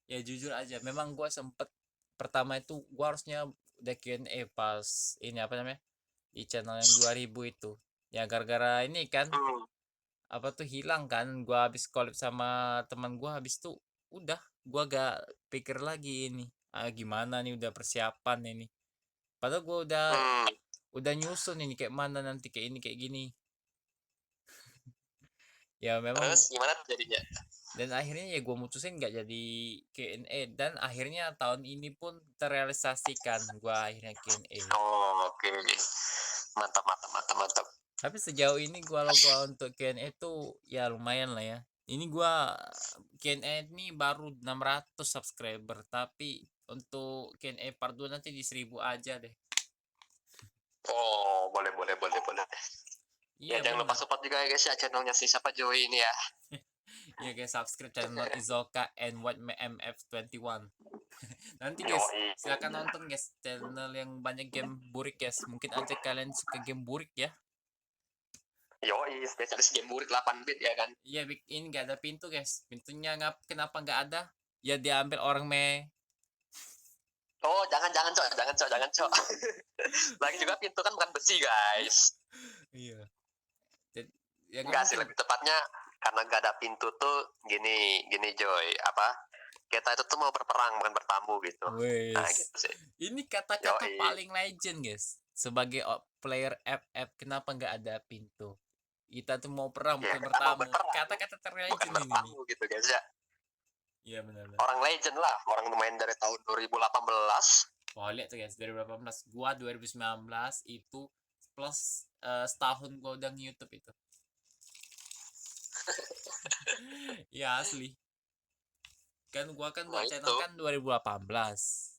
Ya jujur aja, memang gua sempet pertama itu gua harusnya udah Q&A pas ini apa namanya? Di channel yang 2000 itu. Ya gara-gara ini kan Hmm. apa tuh hilang kan, gua habis collab sama teman gua, habis tuh udah gua gak pikir lagi ini gimana nih, udah persiapan ini, padahal gua Hmm. udah nyusun ini kayak mana nanti, kayak ini kayak gini. Ya memang, Terus gimana jadinya? dan akhirnya ya gua mutusin nggak jadi Q&A, dan akhirnya tahun ini pun terrealisasikan gua akhirnya Q&A. Oh, oke. Mantap, mantap, mantap, mantap. Tapi sejauh ini kalau gua untuk Q&A tuh ya lumayan lah ya. Ini gua Q&A ini baru 600 subscriber, tapi untuk Q&A part 2 nanti di 1000 aja deh. Oh, boleh, boleh, boleh, boleh. Ya Iya jangan lupa bener. support juga ya guys ya channelnya si siapa Joey ini ya. Iya guys, subscribe channel Izoka and White MF21. Nanti guys, Yoi. silakan nonton guys channel yang banyak game burik guys. Mungkin aja kalian suka game burik ya. Yoi, spesialis game burik 8 bit ya kan. Iya, ini nggak ada pintu guys. Pintunya kenapa nggak ada? Ya diambil orang Oh, jangan, jangan, cok, jangan, cok, jangan, cok. Lagi juga pintu kan bukan besi guys. Iya. Ya Enggak sih, lebih tepatnya karena nggak ada pintu tuh gini Joy, apa? Kita itu tuh mau berperang bukan bertamu gitu. Nah, Wes. gitu sih. Ini kata-kata Yoi. paling legend guys. Sebagai player FF, kenapa nggak ada pintu? Kita tuh mau perang Ya, bukan kita mau bertamu. berperang, Kata-kata bukan terlegend ini nih. bertamu gitu guys ya. Iya benar. Orang legend lah, orang main dari tahun 2018. Wah lihat tuh guys, 2018, gua 2019 itu plus setahun gua udah nge-YouTube itu. Ya asli. Kan gua kan buat Nah, channel itu. kan 2018.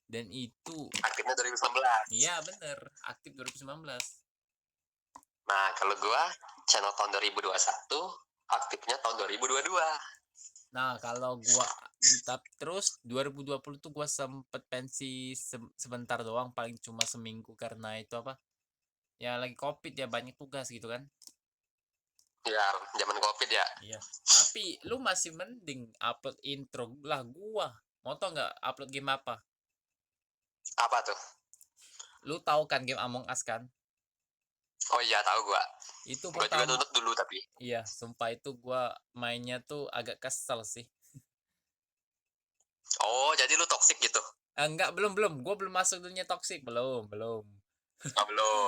Dan itu Aktifnya 2019. iya bener, aktif 2019. Nah, kalau gua channel tahun 2021, aktifnya tahun 2022. Nah, kalau gua terus 2020 tuh gua sempet pensi sebentar doang, paling cuma seminggu karena itu apa? Ya lagi Covid ya, banyak tugas gitu kan. Ya, zaman Covid ya. Iya. Tapi lu masih mending upload intro lah, gua. Mau tau nggak upload game apa? Apa tuh? Lu tahu kan game Among Us kan? Oh iya, tahu gua. Itu Gua juga pertama. nonton dulu tapi. Iya, sumpah itu gua mainnya tuh agak kesel sih. Oh, jadi lu toxic gitu? Enggak, belum. Gua belum masuk dunia toxic, belum. Oh, belum.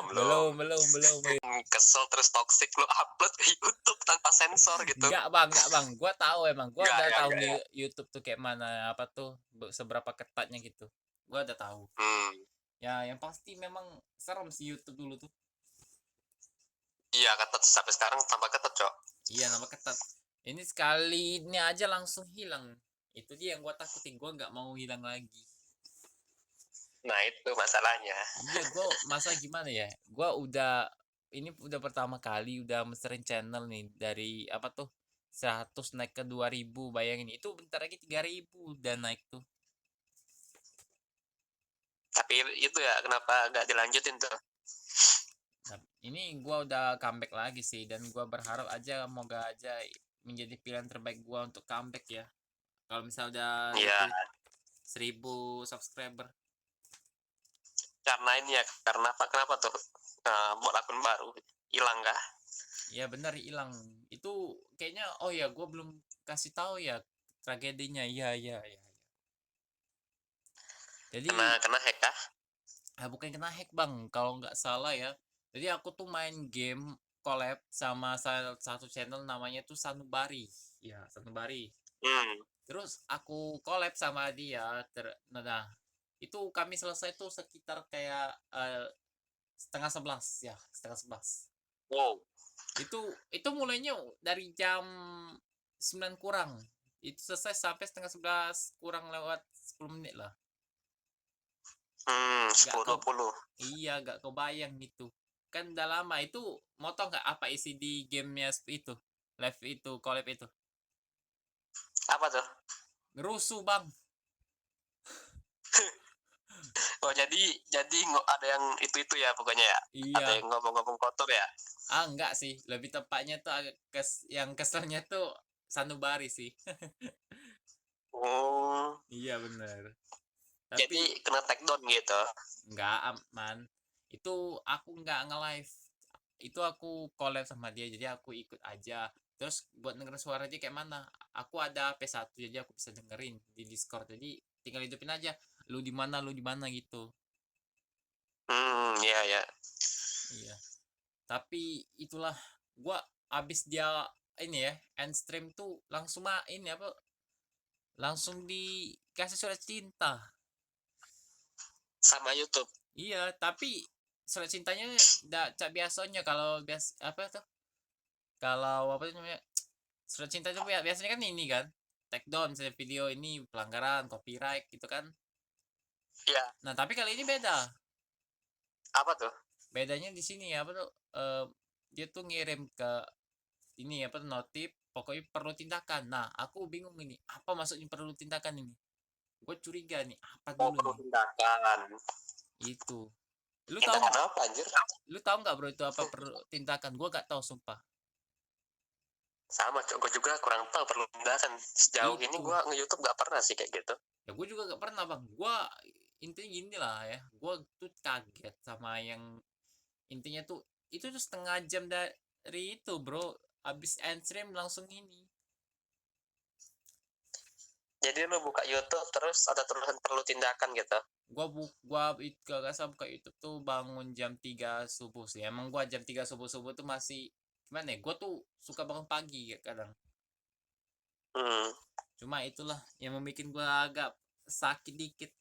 belum. Kesel terus toxic lu upload ke YouTube tanpa sensor gitu. Enggak bang, gua tahu emang, gua Enggak, udah ya, tahu enggak, nih ya. YouTube tuh kayak mana, apa tuh seberapa ketatnya gitu. Gua udah tahu. Ya, yang pasti memang serem sih YouTube dulu tuh. Iya, ketat sampai sekarang tambah ketat, Cok. Iya, nama ketat. Ini sekali ini aja langsung hilang. Itu dia yang gua takutin, gua nggak mau hilang lagi. Nah, itu masalahnya. Iya, gua masa gimana ya? Gua udah ini udah pertama kali udah meserin channel nih dari apa tuh 100 naik ke 2000, bayangin itu bentar lagi 3000 dan naik tuh. Tapi itu ya kenapa nggak dilanjutin tuh? Nah, ini gua udah comeback lagi sih dan gua berharap aja moga aja menjadi pilihan terbaik gua untuk comeback ya. Kalau misalnya udah Iya, itu 1000 subscriber. karena ini ya, karena apa? Kenapa tuh? Buat akun baru hilang kah? Ya benar hilang. Itu kayaknya oh ya gua belum kasih tahu ya tragedinya. Iya iya iya. Jadi Kena hack kah? bukan kena hack bang, kalau nggak salah ya. Jadi aku tuh main game collab sama salah satu channel namanya tuh Sanubari. Ya Sanubari. Hmm. Terus aku collab sama dia. Nah, itu kami selesai tuh sekitar kayak setengah 11 ya, setengah 11. Wow. Itu mulainya dari jam 9 kurang. Itu selesai sampai setengah 11 kurang lewat 10 menit lah. 10-20. Iya, gak kebayang gitu. Kan udah lama itu, mau tau nggak apa isi di gamenya itu? Live itu, collab itu. Apa tuh? Ngerusuh bang. Oh jadi ada yang itu ya pokoknya ya. Ada Iya. yang ngomong-ngomong kotor ya. Enggak sih. Lebih tepatnya tuh agak yang keselnya tuh Sanubari sih. Oh. Iya bener. Jadi Tapi kena take down gitu. nggak aman. Itu aku nggak nge-live. Itu aku collab sama dia, jadi aku ikut aja. Terus buat denger suara dia kayak mana? Aku ada P1 jadi aku bisa dengerin di Discord. Jadi tinggal hidupin aja. Lu di mana gitu. Iya ya. Iya. Tapi itulah gua abis dia ini ya, end stream tuh langsung ini apa? Langsung dikasih surat cinta. Sama YouTube. Iya, tapi surat cintanya cak biasanya kalau apa tuh? Kalau apa namanya? Surat cinta itu biasanya kan ini kan. Take down misalnya video ini pelanggaran copyright gitu kan. Iya. Nah, tapi kali ini beda. Apa tuh? Bedanya di sini apa tuh? Dia tuh ngirim ke ini apa tuh notif pokoknya perlu tindakan. Nah, aku bingung ini. Apa maksudnya perlu tindakan ini? Gue curiga nih, apa Oh, dulu perlu nih? tindakan. Itu. Lu tahu Tindakan nggak? apa anjir? Lu tahu nggak bro itu apa perlu tindakan? Gue gak tahu sumpah. Sama, gue juga kurang tahu perlu tindakan. Sejauh ini Itu. gue nge-YouTube gak pernah sih kayak gitu. Ya gue juga gak pernah bang. Gue intinya gini lah ya. Gue tuh kaget sama yang intinya tuh itu tuh setengah jam dari itu bro. Abis end stream langsung ini. Jadi lu buka YouTube terus ada tulisan perlu tindakan gitu. Gua gak salah buka YouTube tuh bangun jam 3 subuh sih. Emang gua jam 3 subuh tuh masih gimana ya? Gua tuh suka bangun pagi kadang. Cuma itulah yang membuat gua agak sakit dikit.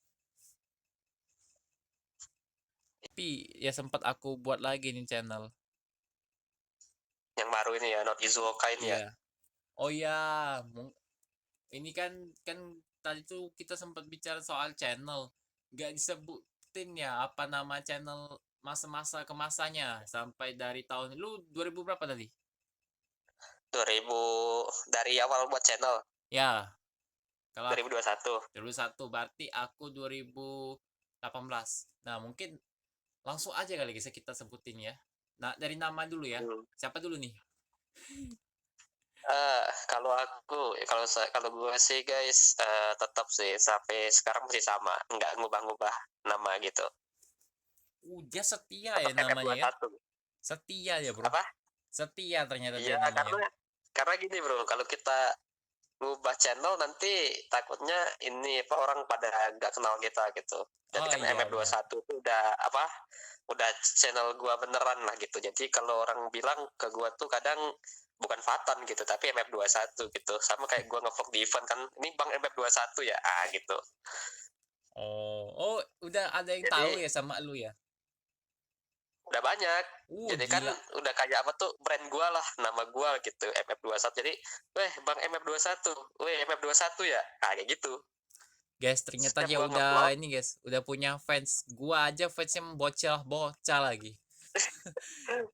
Tapi ya sempat aku buat lagi nih channel. Yang baru ini ya, Not Izuoka ini ya. Oh ya, ini kan tadi tuh kita sempat bicara soal channel. Gak disebutin ya apa nama channel masa-masa kemasanya sampai dari tahun lu 2000 berapa tadi? 2000 dari awal buat channel. Ya. Kalau 2021. 2001 berarti aku 2018. Nah, mungkin langsung aja kali guys kita sebutin ya. Nah, dari nama dulu ya. Siapa dulu nih? Kalau gue sih guys tetap sih sampai sekarang masih sama, nggak ngubah-ngubah nama gitu. Dia setia ya namanya ya. Setia ya bro. Apa? Setia ternyata dia namanya. Karena gini bro, kalau kita ngubah channel nanti takutnya ini orang pada nggak kenal kita gitu. Jadi kan MF21 itu udah channel gua beneran lah gitu. Jadi kalau orang bilang ke gua tuh kadang bukan Fatan gitu, tapi MF21 gitu. Sama kayak gua nge-vlog di event kan, ini Bang MF21 ya, gitu. Oh, udah ada yang tahu ya sama lu ya? Udah banyak. Jadi gila. Kan udah kayak apa tuh brand gua lah, nama gua gitu, MF21. Jadi, Bang MF21, MF21 ya, kayak gitu. Guys, ternyata dia udah ini guys, udah punya fans. Gua aja fansnya bocah lagi.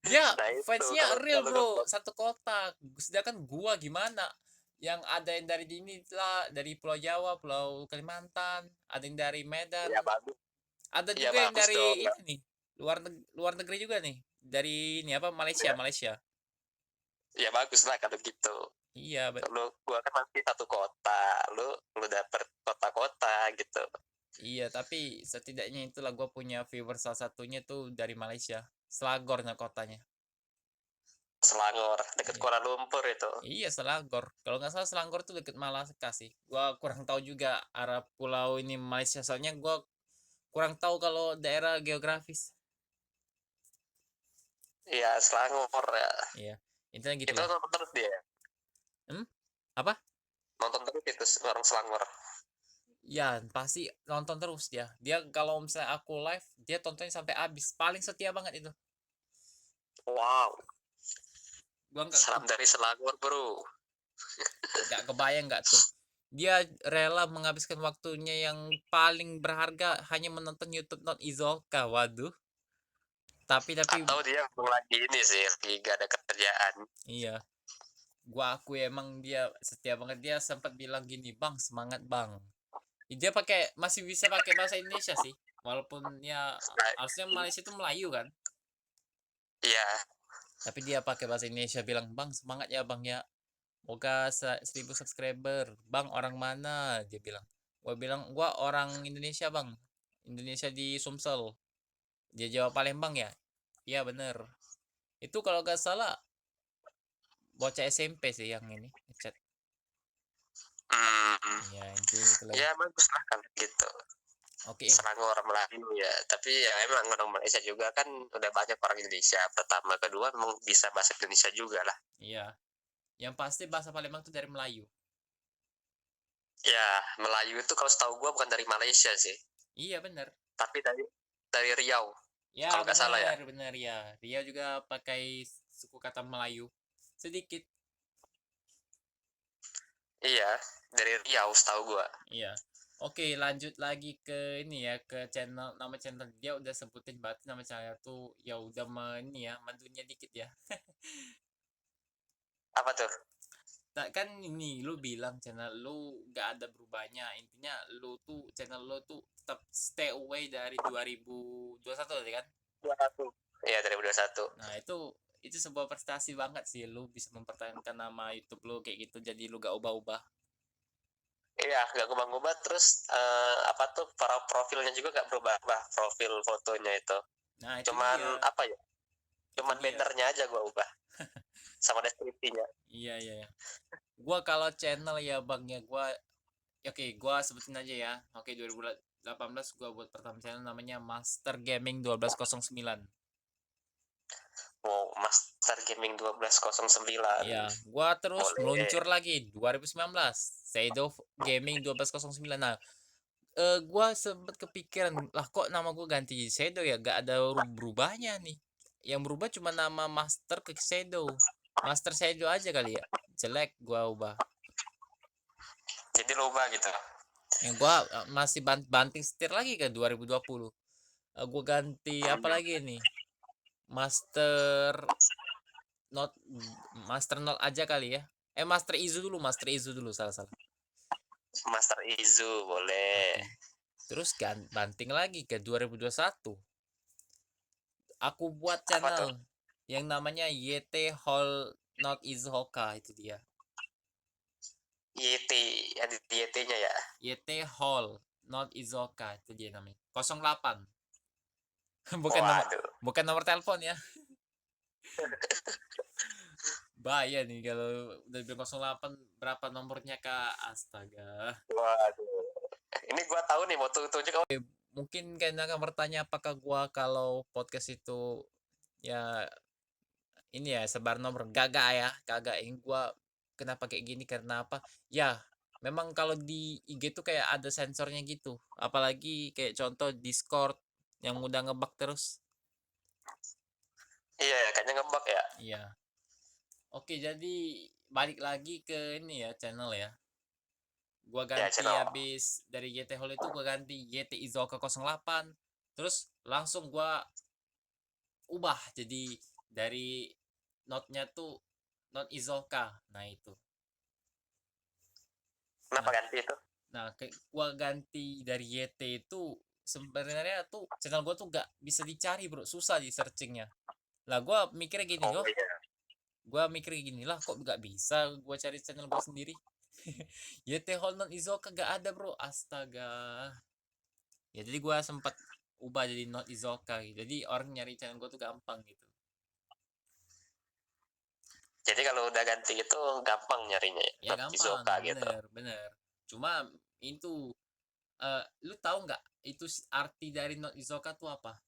Dia Nah itu fansnya kalau real kalau bro, ngebug. satu kota. Sedangkan gua gimana? Yang ada yang dari ini lah, dari Pulau Jawa, Pulau Kalimantan, ada yang dari Medan, Ya bagus, ada ya juga yang bagus dong. dari ini nih, luar negeri juga nih, dari ini apa Malaysia, Ya, Malaysia. ya bagus lah kalau gitu. Iya, Kalau gua kan masih satu kota, lu dapet kota-kota gitu. iya, tapi setidaknya itulah gua punya viewer salah satunya tuh dari Malaysia, Selangornya kotanya. Selangor, deket Iya. Kuala Lumpur itu. Iya, Selangor. Kalau nggak salah Selangor tuh deket Malacca sih. Gua kurang tahu juga arah pulau ini Malaysia. Soalnya gua kurang tahu kalau daerah geografis. Iya, Selangor ya. Iya, intinya Itu gitulah. nonton terus dia. Hmm? Apa? Nonton terus itu orang Selangor. Ya, pasti nonton terus dia. Dia kalau misalnya aku live, dia tontonnya sampai habis. Paling setia banget itu. Wow, Gua salam dari Selangor bro. nggak kebayang nggak tuh. Dia rela menghabiskan waktunya yang paling berharga hanya menonton YouTube Not Izoka. Waduh. Tapi Atau dia lagi ini sih, lagi gak ada kerjaan. iya. Gua aku emang dia setia banget. Dia sempat bilang gini, bang semangat bang. Dia masih bisa pakai bahasa Indonesia sih, walaupun ya Nah, harusnya Malaysia itu Melayu kan, iya, tapi dia pakai bahasa Indonesia bilang bang semangat ya bang ya, moga 1000 subscriber bang, orang mana, dia bilang. Gua bilang gua orang Indonesia bang, Indonesia di Sumsel. Dia jawab Palembang ya, iya bener. Itu kalau gak salah bocah SMP sih yang ini chat. hmm, Ya intinya itu lagi. ya bagus lah kalau gitu. Oke. Selangor Melayu ya, tapi ya emang orang Malaysia juga kan udah banyak orang Indonesia. Pertama, kedua memang bisa bahasa Indonesia juga lah. Iya, yang pasti bahasa Palembang itu dari Melayu. Ya, Melayu itu kalau setahu gua bukan dari Malaysia sih, Iya bener. tapi dari Riau, Ya kalau nggak salah ya. bener ya. Dia juga pakai suku kata Melayu sedikit. Iya, dari Riau setahu gua. Iya. Oke, lanjut lagi ke ini ya, ke channel, nama channel dia udah sebutin banget nama channel tuh, ya udah ini ya, mendunia dikit ya. Apa tuh? Nah, kan ini lu bilang channel lu gak ada berubahnya. Intinya lu tuh channel lu tuh tetap stay away dari 2021 tadi kan? 21. Iya, dari 21. Nah, itu sebuah prestasi banget sih, lu bisa mempertahankan nama YouTube lu kayak gitu, jadi lu gak ubah-ubah. Iya, nggak ngubah-ngubah, terus apa tuh, para profilnya juga nggak berubah-ubah, profil fotonya itu. Nah, itu Cuman dia. apa ya? Cuman dia. bannernya aja gua ubah. Sama deskripsinya. Iya, iya, iya. Gua kalau channel ya Bang ya, oke, gua sebutin aja ya. Oke, 2018 gua buat pertama channel namanya Master Gaming 1209. Wow, Master Gaming 1209. Iya, gua terus Boleh. meluncur lagi 2019 Shadow Gaming 1209. Nah, gua sempet kepikiran, lah kok nama gua ganti Shadow ya, gak ada berubahnya nih. Yang berubah cuma nama Master ke Shadow. Master Shadow aja kali ya. Jelek gua ubah. Jadi lo ubah gitu. Yang gua masih banting setir lagi ke 2020. Gua ganti apa lagi nih? Master Not Master Not aja kali ya. Master Izu dulu, salah. Master Izu boleh. Oke. Terus banting lagi ke 2021. Aku buat Apa tuh? channel yang namanya YT Hall Not Izuhoka, itu dia. YT, ada YT-nya ya. YT Hall Not Izuhoka, itu dia namanya. 08. bukan nomor telepon ya. Bahaya nih kalau udah bilang 08, berapa nomornya Kak? Astaga. Waduh. Ini gua tahu nih, mau tunjuk apa? Mungkin kalian akan bertanya apakah gua kalau podcast itu ya ini ya sebar nomor, gagak ya, kagak. Yang gua kenapa kayak gini karena apa? Ya, memang kalau di IG tuh kayak ada sensornya gitu. Apalagi kayak contoh Discord yang mudah ngebug terus. Iya ya, kayaknya ngebug ya. Iya. Oke, jadi balik lagi ke ini ya channel ya. Gua Ya, ganti channel. habis dari YT Hall itu gua ganti YT Izoka 08. Terus langsung gua ubah jadi dari notnya tuh not Izoka. Nah itu. Kenapa Nah, ganti itu? nah kayak gua ganti dari YT itu sebenarnya tuh channel gua tuh gak bisa dicari bro, susah di searchingnya. Lah gua mikirnya gini Oh loh, iya. gua mikir gini lah, kok gak bisa gua cari channel gua sendiri. YT Holnon Izoka gak ada bro, astaga. Ya jadi gua sempat ubah jadi not Izoka gitu. Jadi orang nyari channel gua tuh gampang gitu. Jadi kalau udah ganti itu gampang nyarinya ya, Ya not gampang, Izoka gitu. bener bener. Cuma itu lu tahu nggak itu arti dari not Izoka tuh apa?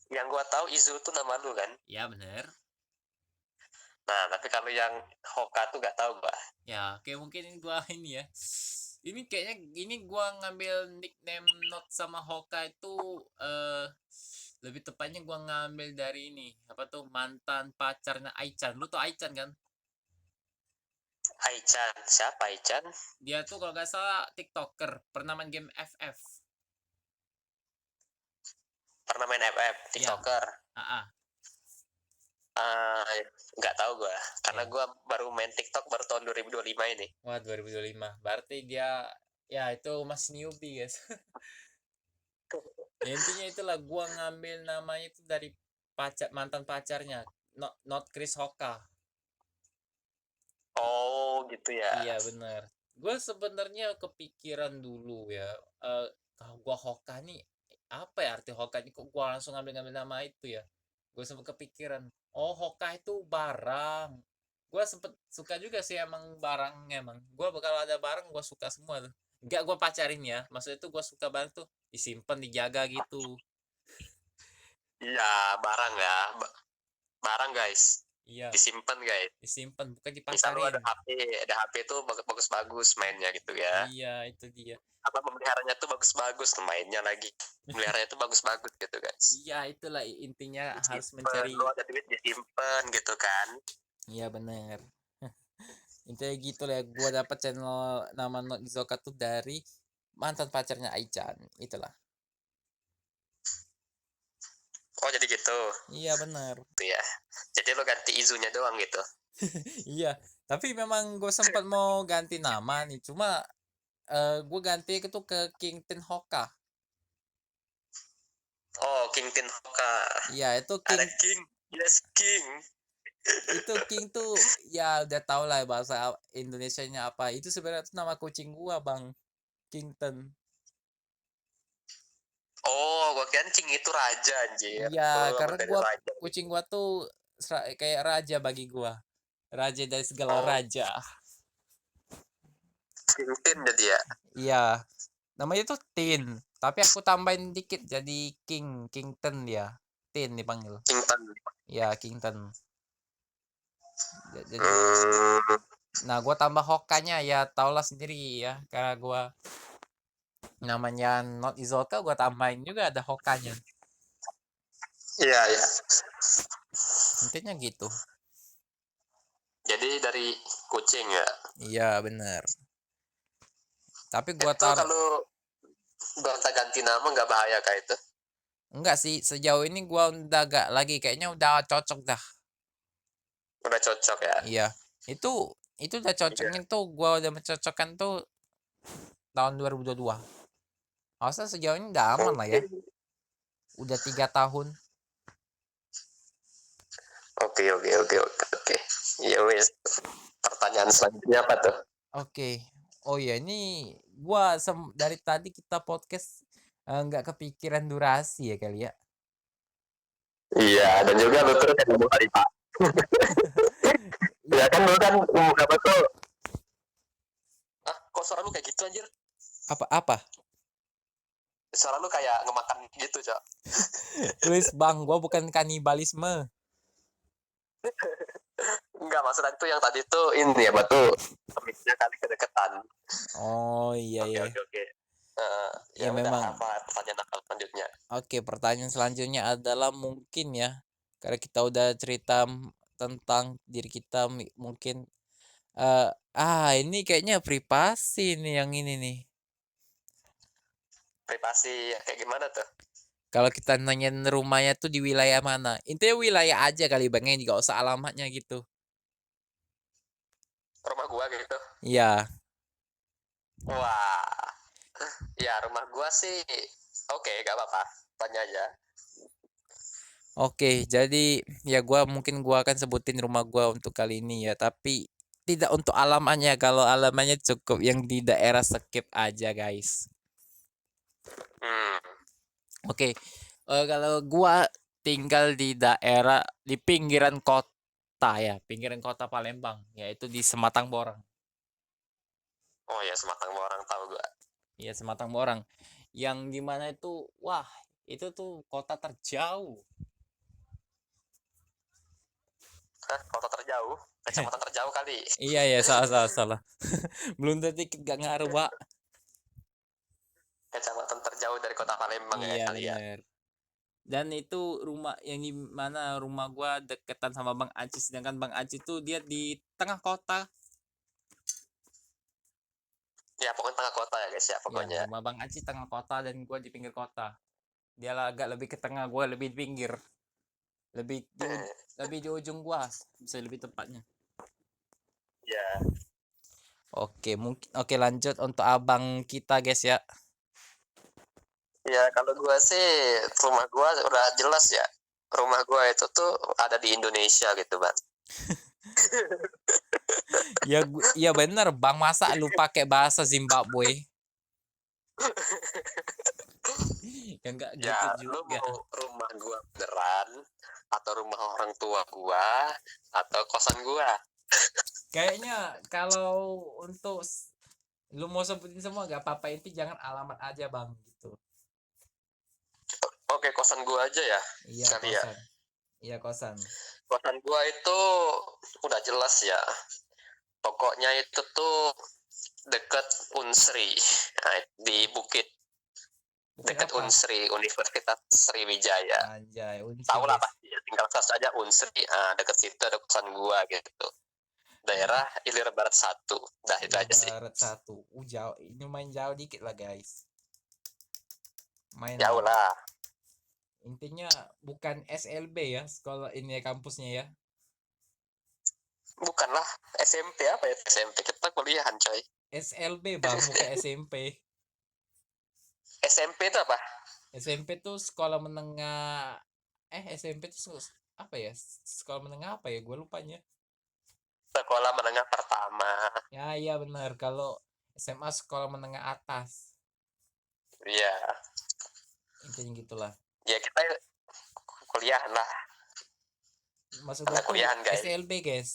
Yang gua tahu Izu tuh nama lu kan. Ya bener. Nah, tapi kalau yang Hoka tuh gak tahu gua. Ya, kayak mungkin gua ini ya. Ini kayaknya ini gua ngambil nickname Not sama Hoka itu lebih tepatnya gua ngambil dari ini, apa tuh mantan pacarnya Aichan. Lu tuh Aichan kan? Aichan, siapa Aichan? Dia tuh kalau nggak salah TikToker, pernah main game FF. Pernah main FF, Ya, TikToker. ah, Nggak tahu gua, karena ya. gua baru main TikTok baru tahun 2025 ini. Wah, 2025. Berarti dia ya itu masih newbie, guys. Ya, intinya itulah gua ngambil namanya itu dari mantan pacarnya, not Chris Hoka. Oh, gitu ya. Iya benar. Gue sebenarnya kepikiran dulu ya. Kalau gua Hoka nih apa ya arti Hoka ini? Kok gua langsung ngambil-ngambil nama itu ya? Gue sempet kepikiran. Oh Hoka itu barang. Gue sempet suka juga sih emang barangnya emang. Gue bakal ada barang gue suka semua tuh. Enggak gue pacarin ya. Maksudnya tuh gue suka barang tuh disimpan dijaga gitu. Iya, barang ya. Barang guys, Iya disimpan guys. disimpan bukan Misal lu dipacarin. ada HP tuh bagus-bagus mainnya gitu ya. Iya itu dia. Apa memeliharanya tuh bagus-bagus, mainnya lagi. Meliharanya tuh bagus-bagus gitu guys. Iya itulah intinya harus Disimpan, mencari. lu ada duit disimpan gitu kan. Iya bener. Intinya gitu lah ya. Gue dapet channel nama Not Izoka tuh dari mantan pacarnya Aichan. Itulah. Oh jadi gitu. Iya bener. Gitu ya. Jadi lu ganti Izunya doang gitu. Iya. Tapi memang gue sempat mau ganti nama nih. Cuma gue ganti itu ke King Tin Hoka. Oh, King Tin Hoka. Iya itu Ada King. King. Yes, King. Itu King tuh ya udah tau lah bahasa Indonesianya apa. Itu sebenarnya tuh nama kucing gua bang. Kington. Oh, gua kira King itu raja anjir. Iya Lu karena dari gua raja. kucing gua tuh kayak raja bagi gua. Raja dari segala Oh. raja. King Tin jadi ya. Iya. Namanya tuh Tin. Tapi aku tambahin dikit jadi Kington dia. Tin dipanggil. Kington. Iya, Kington. Jadi Hmm. nah gua tambah Hokanya ya taulah sendiri ya karena gua namanya Not Izoka gua tambahin juga ada Hokanya. Iya, ya. Intinya gitu. Jadi dari kucing ya. Iya, bener. Tapi gua Itu kalau gonta-ganti nama nggak bahaya kayak itu? enggak sih, sejauh ini gua udah gak lagi kayaknya udah cocok dah. Udah cocok ya. Iya. Itu udah cocoknya tuh gua udah mencocokkan tuh tahun 2022. Masa sejauh ini udah aman lah ya. Udah 3 tahun. Oke. Iya wes. Pertanyaan selanjutnya apa tuh? Oke. Oh ya ini gua dari tadi kita podcast nggak kepikiran durasi ya kali ya. Iya, dan juga lu terus kan ngomong hari Pak. Ya kan lu kan ngomong apa tuh? Ah, kok suara lu kayak gitu anjir? Apa? Suara lu kayak ngemakan gitu, Cok. Please bang, gua bukan kanibalisme. Enggak, maksudnya itu yang tadi tuh ini apa tuh? Mic-nya kali kedeketan. Oh iya ya. Oke. Ya udah, memang. apa pertanyaan selanjutnya? Oke, pertanyaan selanjutnya adalah mungkin ya, karena kita udah cerita tentang diri kita mungkin ini kayaknya privasi nih yang ini nih. Privasi kayak gimana tuh? Kalau kita nanyain rumahnya tuh di wilayah mana? Intinya wilayah aja kali Bang, ya, nggak usah alamatnya gitu. Rumah gua gitu. Iya. Wah, ya rumah gua sih oke, gak apa-apa. Tanya aja. Oke, jadi ya gua akan sebutin rumah gua untuk kali ini ya, tapi tidak untuk alamannya. Kalau alamannya cukup yang di daerah skip aja, guys. Hmm, Oke, kalau gua tinggal di daerah di pinggiran kota ya, pinggiran kota Palembang, yaitu di Sematang Borang. oh ya Sematang orang tahu gua. Iya, Sematang Borang. Yang dimana itu, wah, itu tuh kota terjauh. Hah, kota terjauh? Kecamatan terjauh kali. Iya ya, salah salah salah. Belum dikit gak ngaruh, Pak. Kecamatan terjauh dari kota Palembang ya Iya kali ya. bener. Dan itu rumah yang di mana rumah gua deketan sama Bang Aci, sedangkan Bang Aci tuh dia di tengah kota. Ya pokoknya tengah kota ya guys ya Ya, pokoknya. rumah Bang Aci tengah kota dan gua di pinggir kota. Dia agak lebih ke tengah, gua lebih di pinggir. Lebih di lebih di ujung gua, bisa lebih tepatnya. Ya, Oke, lanjut untuk abang kita, guys ya. ya kalau gua sih rumah gua udah jelas ya. Rumah gua itu tuh ada di Indonesia gitu, Bang. Ya bener, Bang, masa lu pakai bahasa Zimbabwe? Ya enggak Ya, gitu lu juga. mau rumah gua beneran atau rumah orang tua gua atau kosan gua? Kayaknya kalau untuk lu mau sebutin semua gak apa-apa, itu jangan alamat aja Bang gitu. Oke, kosan gua aja ya. Iya Kali ya. kosan. Iya kosan. Kosan gua itu udah jelas ya. Pokoknya itu tuh dekat Unsri. Nah, di Bukit Bukit dekat apa? Unsri, Universitas Sriwijaya. Anjay, Unsri Tahu lah guys. pasti ya, tinggal search aja Unsri. Nah, dekat situ ada kosan gua gitu. Daerah Ilir Barat 1. Dah itu Ilir aja sih. Barat 1. Jauh, ini main jauh dikit lah guys. Main Jauh lah. intinya bukan SLB ya, sekolah ini ya, kampusnya ya. Bukanlah SMP apa ya SMP kita kuliahan coy. SLB Bang, bukan SMP. SMP itu apa? SMP tuh sekolah menengah SMP tuh apa ya? Sekolah menengah apa ya? Gue lupanya. Sekolah menengah pertama. Ya iya benar. Kalau SMA sekolah menengah atas. Iya. Intinya gitulah. Ya kita kuliahan lah. Maksud gue Anak tuh kuliahan guys. SLB guys.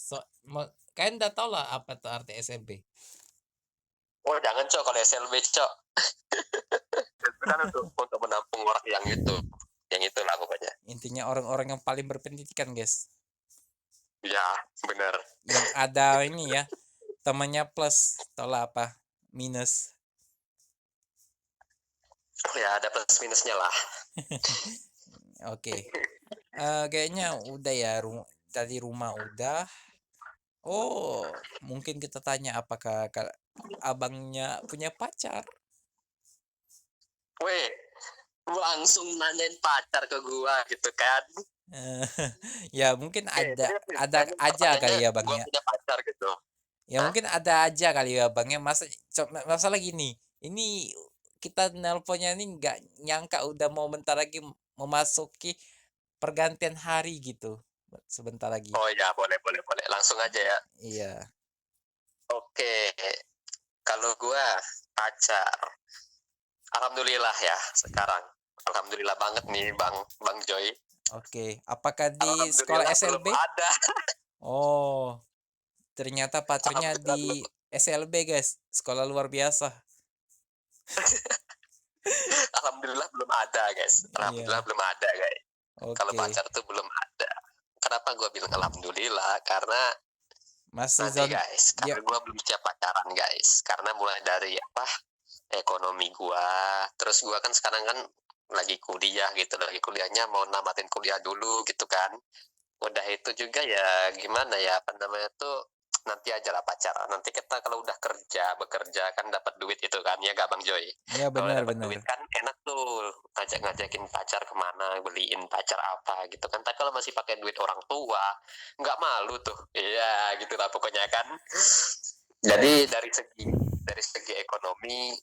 Kalian udah tau lah apa tuh arti SLB. Oh jangan cok kalau SLB cok. Itu kan untuk menampung orang yang itu. Yang itu lah pokoknya. Intinya orang-orang yang paling berpendidikan guys. Ya bener. Yang ada ini ya. Temannya plus. Tau lah apa. Minus. Ya ada plus minusnya lah. Oke. Kayaknya udah ya. Tadi rumah udah. Oh, mungkin kita tanya apakah abangnya punya pacar? Weh, langsung nanyain pacar ke gua gitu kan. Ya mungkin Oke, ada serius nih, ada tanya aja kali pertanyaannya ya Bang gua ya. punya pacar gitu. Ya Hah? mungkin ada aja kali ya Bang ya. Masalah gini. Ini kita nelponnya ini nggak nyangka udah mau bentar lagi memasuki pergantian hari gitu. Sebentar lagi. Oh ya boleh. Langsung aja ya. Iya. Oke, kalau gua pacar, alhamdulillah ya sekarang. Alhamdulillah banget nih Bang Joy. Oke. Apakah di sekolah Alhamdulillah SLB? belum ada. Oh, ternyata pacarnya Alhamdulillah di SLB guys. Sekolah luar biasa. Alhamdulillah belum ada guys. Alhamdulillah Iya. belum ada guys. Kalau Oke. pacar tuh belum ada. Kenapa gua bilang alhamdulillah? Karena Masih nanti zona guys, ya. karena gua belum siap pacaran guys. Karena mulai dari apa? Ekonomi gua. Terus gua kan sekarang kan lagi kuliah gitu, lagi kuliahnya mau namatin kuliah dulu gitu kan. Udah itu juga ya gimana ya apa namanya tuh nanti aja lah pacaran. Nanti kita kalau udah bekerja kan dapat duit itu kan, ya gak Bang Joy? Iya Kalau dapat benar-benar. duit kan enak tuh ngajakin pacar kemana, beliin pacar apa gitu kan. Tapi kalau masih pakai duit orang tua, nggak malu tuh. Iya gitu lah pokoknya kan. Jadi dari segi ekonomi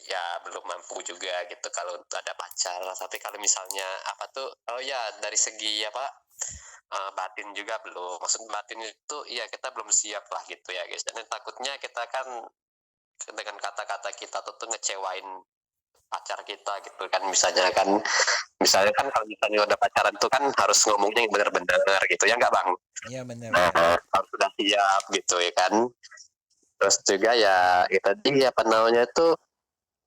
ya belum mampu juga gitu kalau ada pacar. Tapi kalau misalnya apa tuh, oh ya dari segi apa batin juga belum. Maksud batin itu ya kita belum siap lah gitu ya guys. Dan takutnya kita kan dengan kata-kata kita tuh ngecewain pacar kita gitu kan, misalnya kan kalau misalnya udah pacaran tuh kan harus ngomongnya yang benar-benar gitu ya nggak Bang? Iya benar. Harus sudah siap gitu ya kan. Terus juga ya itu tadi apa namanya itu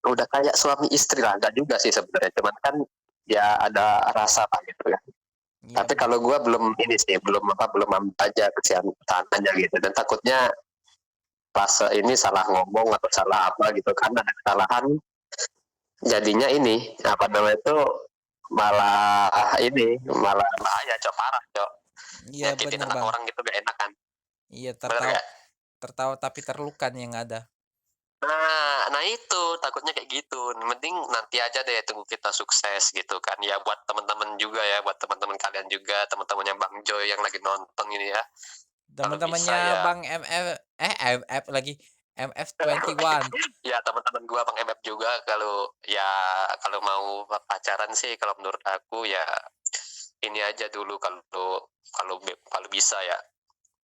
udah kayak suami istri lah, enggak juga sih sebenarnya, cuman kan ya ada rasa lah gitu ya. Iya, Tapi kalau gue belum ini sih, belum mampu aja kesehatannya gitu, dan takutnya pas ini salah ngomong atau salah apa gitu kan, ada kesalahan, jadinya ini apa namanya itu malah bahaya cok, parah cok, iya nyakitin benar anak Bang. orang gitu gak enak kan, Iya bener gak? tertawa tapi terlukan yang ada. Nah itu takutnya kayak gitu. Mending nanti aja deh tunggu kita sukses gitu kan. Ya buat teman-teman juga ya, buat teman-teman kalian juga, teman-temannya Bang Joy yang lagi nonton ini ya. Kalau bisa Teman-temannya ya, Bang MF lagi MF21. ya teman-teman gua Bang MF juga kalau mau pacaran sih kalau menurut aku ya ini aja dulu kalau bisa ya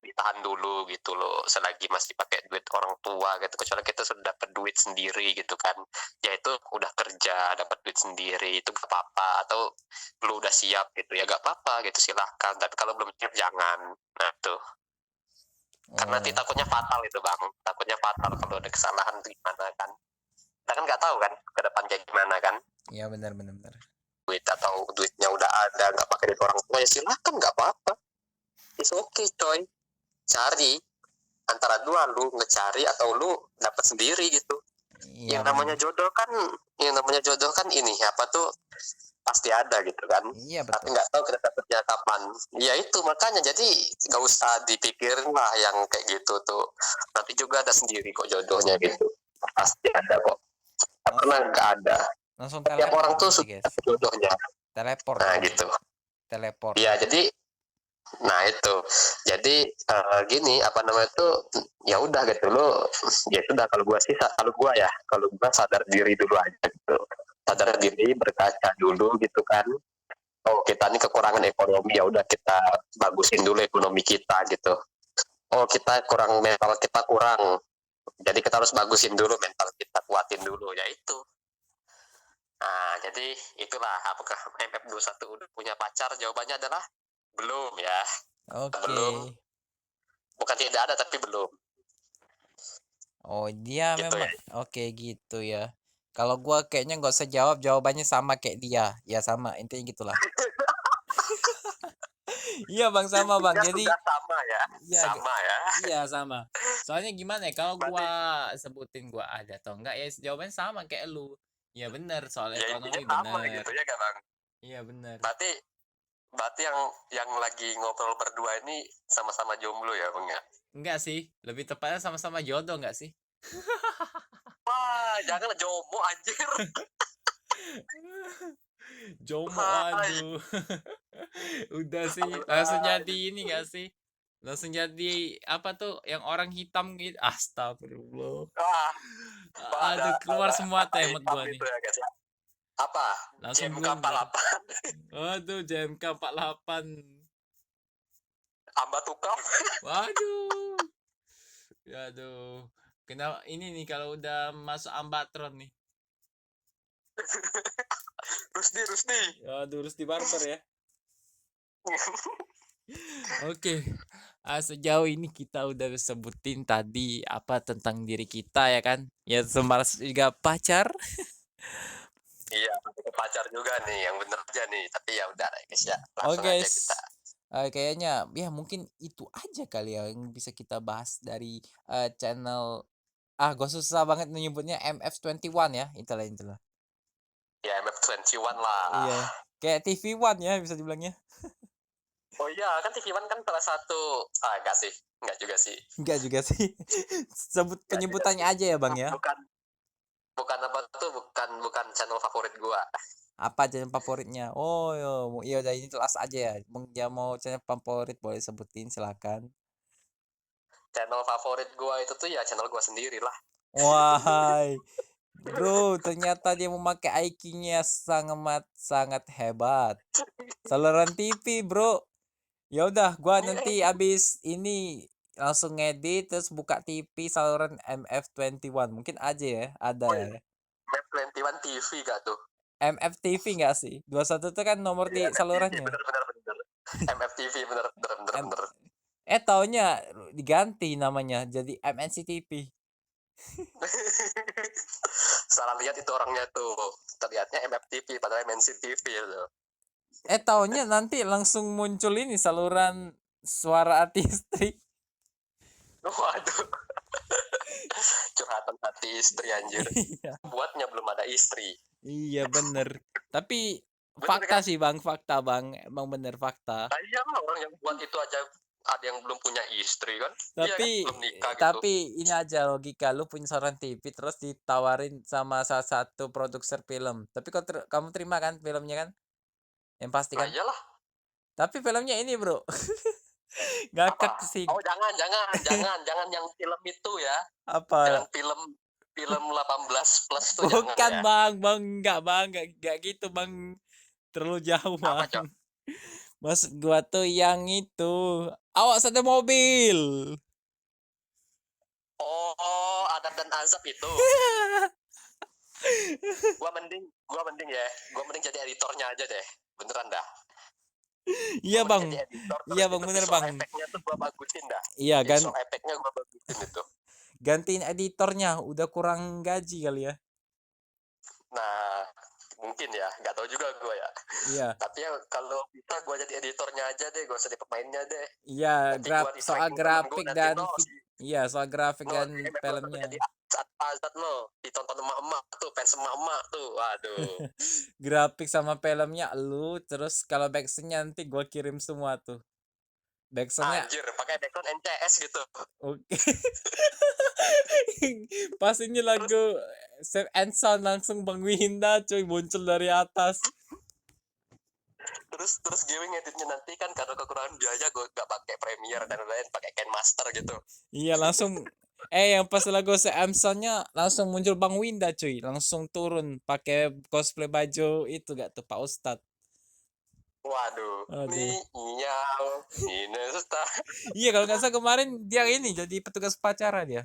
ditahan dulu gitu loh selagi masih pakai duit orang tua gitu, kecuali kita sudah dapat duit sendiri gitu kan, ya itu udah kerja dapat duit sendiri itu gak apa-apa, atau lu udah siap gitu ya gak apa-apa gitu, silahkan, tapi kalau belum siap jangan. Nah tuh karena nanti takutnya fatal itu Bang, takutnya fatal kalau ada kesalahan itu gimana kan, kita kan nggak tahu kan ke depan kayak gimana kan. Iya benar. Duit atau duitnya udah ada nggak pakai duit orang tua ya silahkan, nggak apa-apa, it's okay coy, cari antara dua, lu ngecari atau lu dapat sendiri gitu. Iya. Yang namanya jodoh kan ini apa tuh pasti ada gitu kan. Iya Tapi betul. nggak tahu kita dapetnya kapan. Ya itu makanya jadi nggak usah dipikirin lah yang kayak gitu tuh. Nanti juga ada sendiri kok jodohnya gitu. Pasti ada kok. Karena nggak ada. Langsung Tiap orang tuh sudah guys. jodohnya. Teleport. Nah gitu. Teleport. Iya jadi. Nah itu, jadi gini apa namanya tuh, ya udah gitu lo, ya sudah kalau gua sadar diri dulu aja gitu, sadar diri, berkaca dulu gitu kan. Oh kita ini kekurangan ekonomi, ya udah kita bagusin dulu ekonomi kita gitu. Oh kita mental kita kurang, jadi kita harus bagusin dulu mental kita, kuatin dulu, ya itu. Nah jadi itulah, apakah MF21 udah punya pacar? Jawabannya adalah belum ya. Oke. Belum. Bukan tidak ada tapi belum. Oh dia Gitu memang. ya. Oke gitu ya. Kalau gua kayaknya nggak usah jawab, jawabannya sama kayak dia. Ya sama, intinya gitulah. Iya Bang, sama Bang. Intinya Jadi sudah sama ya. iya, Sama ya. iya sama. Soalnya gimana ya, kalau gua sebutin gua ada atau enggak ya jawabannya sama kayak lu. Ya bener, soal Ya ekonomi intinya sama bener. gitu ya kan Bang. Iya bener. Berarti yang lagi ngobrol berdua ini sama-sama jomblo ya Bang ya? Enggak sih, lebih tepatnya sama-sama jodoh enggak sih? Wah, jangan jomblo anjir. Jomo, Hai. aduh. Udah sih, langsung jadi ini gak sih? Langsung jadi apa tuh yang orang hitam gitu. Astagfirullah. Wah, Aduh, keluar semua temot gua nih. gitu ya guys ya. Apa? Langsung JMK blunder. 48. Waduh, JMK 48. Amba tukang. Waduh. Aduh. Kenapa ini nih kalau udah masuk ambatron nih? Rusdi. Aduh, Rusdi Barber ya. Oke. Sejauh ini kita udah sebutin tadi apa tentang diri kita ya kan? Ya termasuk juga pacar. Iya, ke pacar juga nih, yang bener aja nih. Tapi ya udah guys ya, langsung Oke, aja kita. kayaknya ya mungkin itu aja kali ya yang bisa kita bahas dari channel. Gue susah banget menyebutnya MF21 ya, itulah. Ya MF21 lah. Iya, kayak TV One ya bisa dibilangnya. Oh iya, kan TV One kan salah satu enggak juga sih. Enggak juga sih. Sebut Enggak juga penyebutannya sih. aja ya, Bang ya. Bukan bukan apa tuh, bukan channel favorit gua. Apa channel favoritnya? Oh, iya udah ini jelas aja ya. Bang dia mau channel favorit boleh sebutin silakan. Channel favorit gua itu tuh ya channel gua sendiri lah. Wahai, bro, ternyata dia memakai IQ-nya sangat hebat. Saluran TV, bro. Ya udah, gua nanti abis ini langsung ngedit terus buka TV saluran MF21. Mungkin aja ya, ada Oh ya. iya, Map 21 TV gak tuh? MFTV nggak sih? 21 itu kan nomor di Iya, MFTV, salurannya. bener. MFTV, bener. Taunya diganti namanya jadi MNC TV. Salah lihat itu orangnya tuh. Terlihatnya MFTV, padahal MNC TV tuh. Taunya nanti langsung muncul ini saluran suara artistri. Waduh. Curhatan hati istri anjir. Iya. Buatnya belum ada istri. Iya bener. Tapi Bener fakta kan? sih bang, fakta bang, emang bener fakta. Nah, iya lah, orang yang buat itu aja ada yang belum punya istri kan. Iya kan? Tapi Belum nikah gitu. tapi ini aja logika, lu punya saluran TV terus ditawarin sama salah satu produser film. Tapi kamu terima kan filmnya kan? Yang pasti Nah kan? iyalah. Tapi filmnya ini bro, Apa? ngakak sih. Oh jangan yang film itu ya. Apa? Jangan film 18 plus tuh Bukan jangan ya. bang, enggak gitu bang, terlalu jauh Apa, bang. Cok? Maksud gua tuh yang itu, awas ada mobil. Oh, Adab dan Azab itu. Gua mending ya. Gua mending jadi editornya aja deh. Beneran dah. Iya Gua bang, mending jadi editor, terus iya itu bang bener visual bang. efeknya tuh gua bagusin dah. Iya kan, Visual efeknya gua bagusin itu. gantiin editornya, udah kurang gaji kali ya. Nah, mungkin ya, nggak tahu juga gua ya. Iya. Tapi ya kalau bisa gua jadi editornya aja deh, gua jadi pemainnya deh. Iya, Nanti gua soal di-tracking temen grafik gua, dan nanti iya soal grafik lo dan di MF tuh filmnya. jadi Azad lo, ditonton emak-emak tuh, fans emak-emak tuh. Waduh. Grafik sama filmnya lu, terus kalau backsoundnya nanti gua kirim semua tuh. Backsoundnya Anjir, pakai background NCS gitu. oke. Pas ini lagu Save and Sound langsung Bang Winda cuy muncul dari atas. Terus gue ngeditnya nanti kan karena kekurangan biaya gue gak pakai Premiere dan lain-lain, pakai KineMaster gitu. Iya langsung yang pas lagu Save and Sound-nya langsung muncul Bang Winda cuy, langsung turun pakai cosplay baju itu gak tuh Pak Ustadz. Waduh. Aduh. Ini susah. Iya kalau nggak salah kemarin dia ini jadi petugas upacara dia.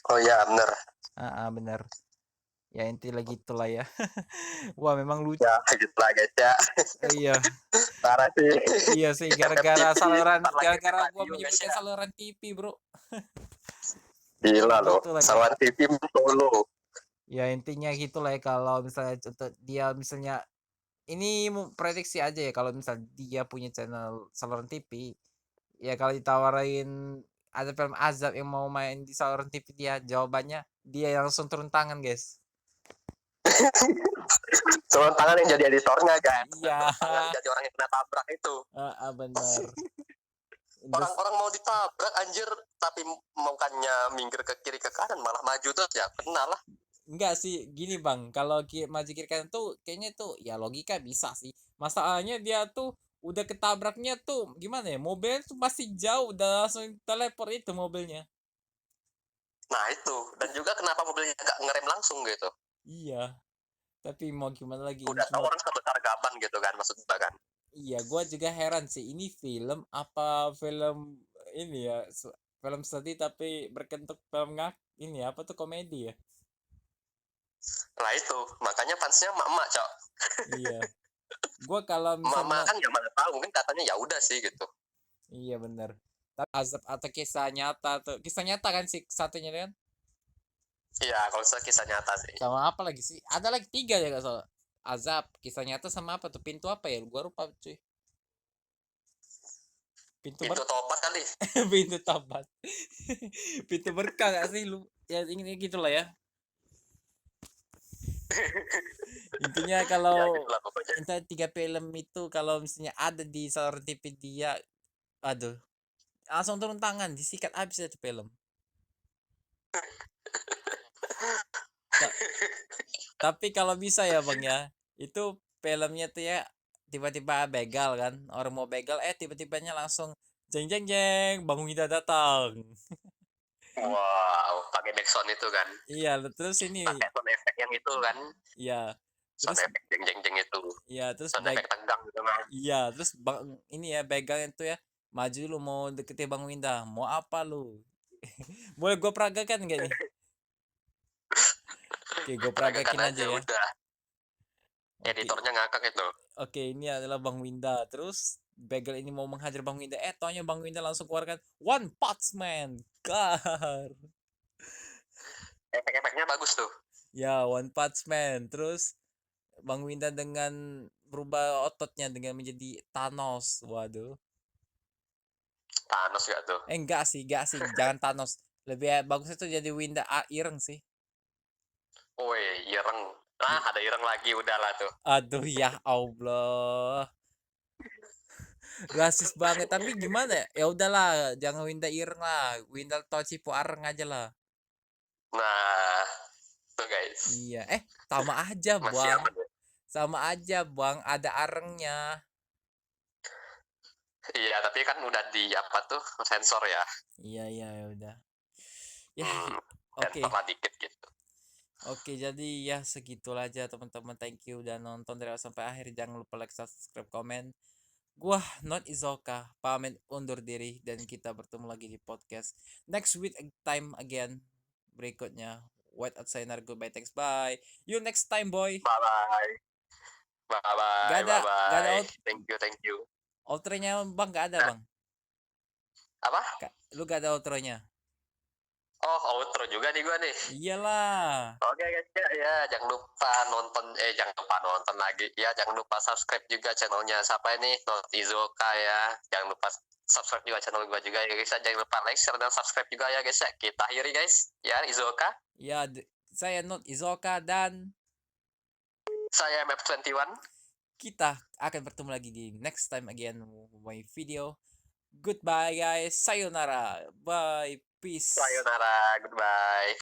Oh iya bener. Bener. Ya intinya gitulah ya. Wah memang lucu. Ya gitu lah guys ya. Iya. Parah sih. Iya sih gara-gara saluran, Ntar lagi gara-gara radio, gua guys, menyebutkan ya. saluran TV bro. Gila loh. Gitu lah, Saluran TV Solo. Ya intinya gitulah ya kalau misalnya untuk dia misalnya ini prediksi aja ya kalau misalnya dia punya channel saluran TV ya kalau ditawarin ada film Azab yang mau main di saluran TV dia jawabannya dia yang langsung turun tangan guys. Turun tangan yang jadi editornya kan. Iya. Tangan jadi orang yang kena tabrak itu. Benar. Orang-orang mau ditabrak anjir tapi bukannya minggir ke kiri ke kanan malah maju tuh ya kena lah. Enggak sih gini bang, kalau maju kiri kanan tuh kayaknya tuh ya logika bisa sih. Masalahnya dia tuh udah ketabraknya tuh gimana ya, mobilnya tuh masih jauh udah langsung teleport itu mobilnya. Nah itu, dan juga kenapa mobilnya gak ngerem langsung gitu. Iya, tapi mau gimana lagi. Udah tau orang sebesar gaban gitu kan maksudnya kan. Iya, gua juga heran sih ini film apa film ini ya, film sedih tapi berkentuk film ini apa tuh komedi ya. Nah itu, makanya fansnya emak-emak, Cok. Iya. Gua kalau misalnya Mama kan ya mana tahu, mungkin katanya ya udah sih gitu. Iya bener. Tapi Azab atau kisah nyata tuh. Kisah nyata kan sih satunya kan? Iya, kalau kisah nyata sih. Sama apa lagi sih? Ada lagi 3 ya kalau salah. Azab, kisah nyata sama apa tuh? Pintu apa ya? Gua lupa cuy. Pintu tobat kali. Pintu tobat. Pintu berkah gak sih lu? Ya ini gitulah ya. Intinya Ya kalau gitulah pokoknya. intinya 3 film itu kalau misalnya ada di saluran TV dia, aduh, langsung turun tangan, disikat habis itu film. Ta- tapi kalau bisa ya bang ya, itu filmnya tuh ya tiba-tiba begal kan, orang mau begal, tiba-tibanya langsung jeng jeng jeng, Bang Wida datang. Wow, pakai backsound itu kan. Iya, terus ini, Pakai sound effect yang itu kan. iya, Sound terus, effect jeng jeng jeng itu. iya, terus Sound effect tegang gitu kan. iya, terus bang ini ya begal itu ya, maju lu mau deketin Bang Winda, mau apa lu? Boleh gue peragakan gak nih? Oke, gue Peragakan peragakin aja aja ya. udah. Oke, Editornya ngakak itu. oke, ini adalah Bang Winda. Terus begal ini mau menghajar Bang Winda. Taunya Bang Winda langsung keluarkan One Punch Man. Gar. Efek-efeknya bagus tuh. Ya, One Punch Man. Terus Bang Winda dengan berubah ototnya dengan menjadi Thanos. Waduh. Thanos gak tuh? Enggak sih. Jangan Thanos. Lebih bagus itu jadi Winda Ireng sih. Woi, ireng. Ah, ada ireng lagi udahlah tuh. Aduh ya Allah. Rasis banget. Tapi gimana ya? Ya udahlah, jangan Winda Ireng lah. Winda Tocipo Areng aja lah. Nah, tuh guys. Iya. Sama aja, Masih Bang. aman ya? Sama aja, Bang. Ada arengnya. Iya, tapi kan udah di apa tuh sensor ya. Iya, iya, ya udah. Ya, Hmm, oke. sensor lah dikit gitu. Oke, jadi ya segitulah aja teman-teman. Thank you udah nonton dari awal sampai akhir. Jangan lupa like, subscribe, komen. Gua Not Izoka, pamit undur diri dan kita bertemu lagi di podcast next week time again. Berikutnya. White outside goodbye, thanks, bye. You next time, boy. Bye bye. Bye bye. Bye Gak ada bye. Thank you, thank you. outro-nya, Bang. Gak ada, Nah, Bang. apa? Lu gak ada outro-nya. Oh, outro juga nih gua nih. Iyalah. Oke guys ya, jangan lupa nonton jangan lupa nonton lagi ya, jangan lupa subscribe juga channelnya siapa ini Not Izoka ya, jangan lupa subscribe juga channel gua juga ya guys ya. Jangan lupa like, share dan subscribe juga ya guys ya. Kita akhiri guys ya, Izoka, Ya, saya Not Izoka dan saya Map21. kita akan bertemu lagi di next time again my video. Goodbye guys. Sayonara. Bye. Peace. Sayonara, goodbye.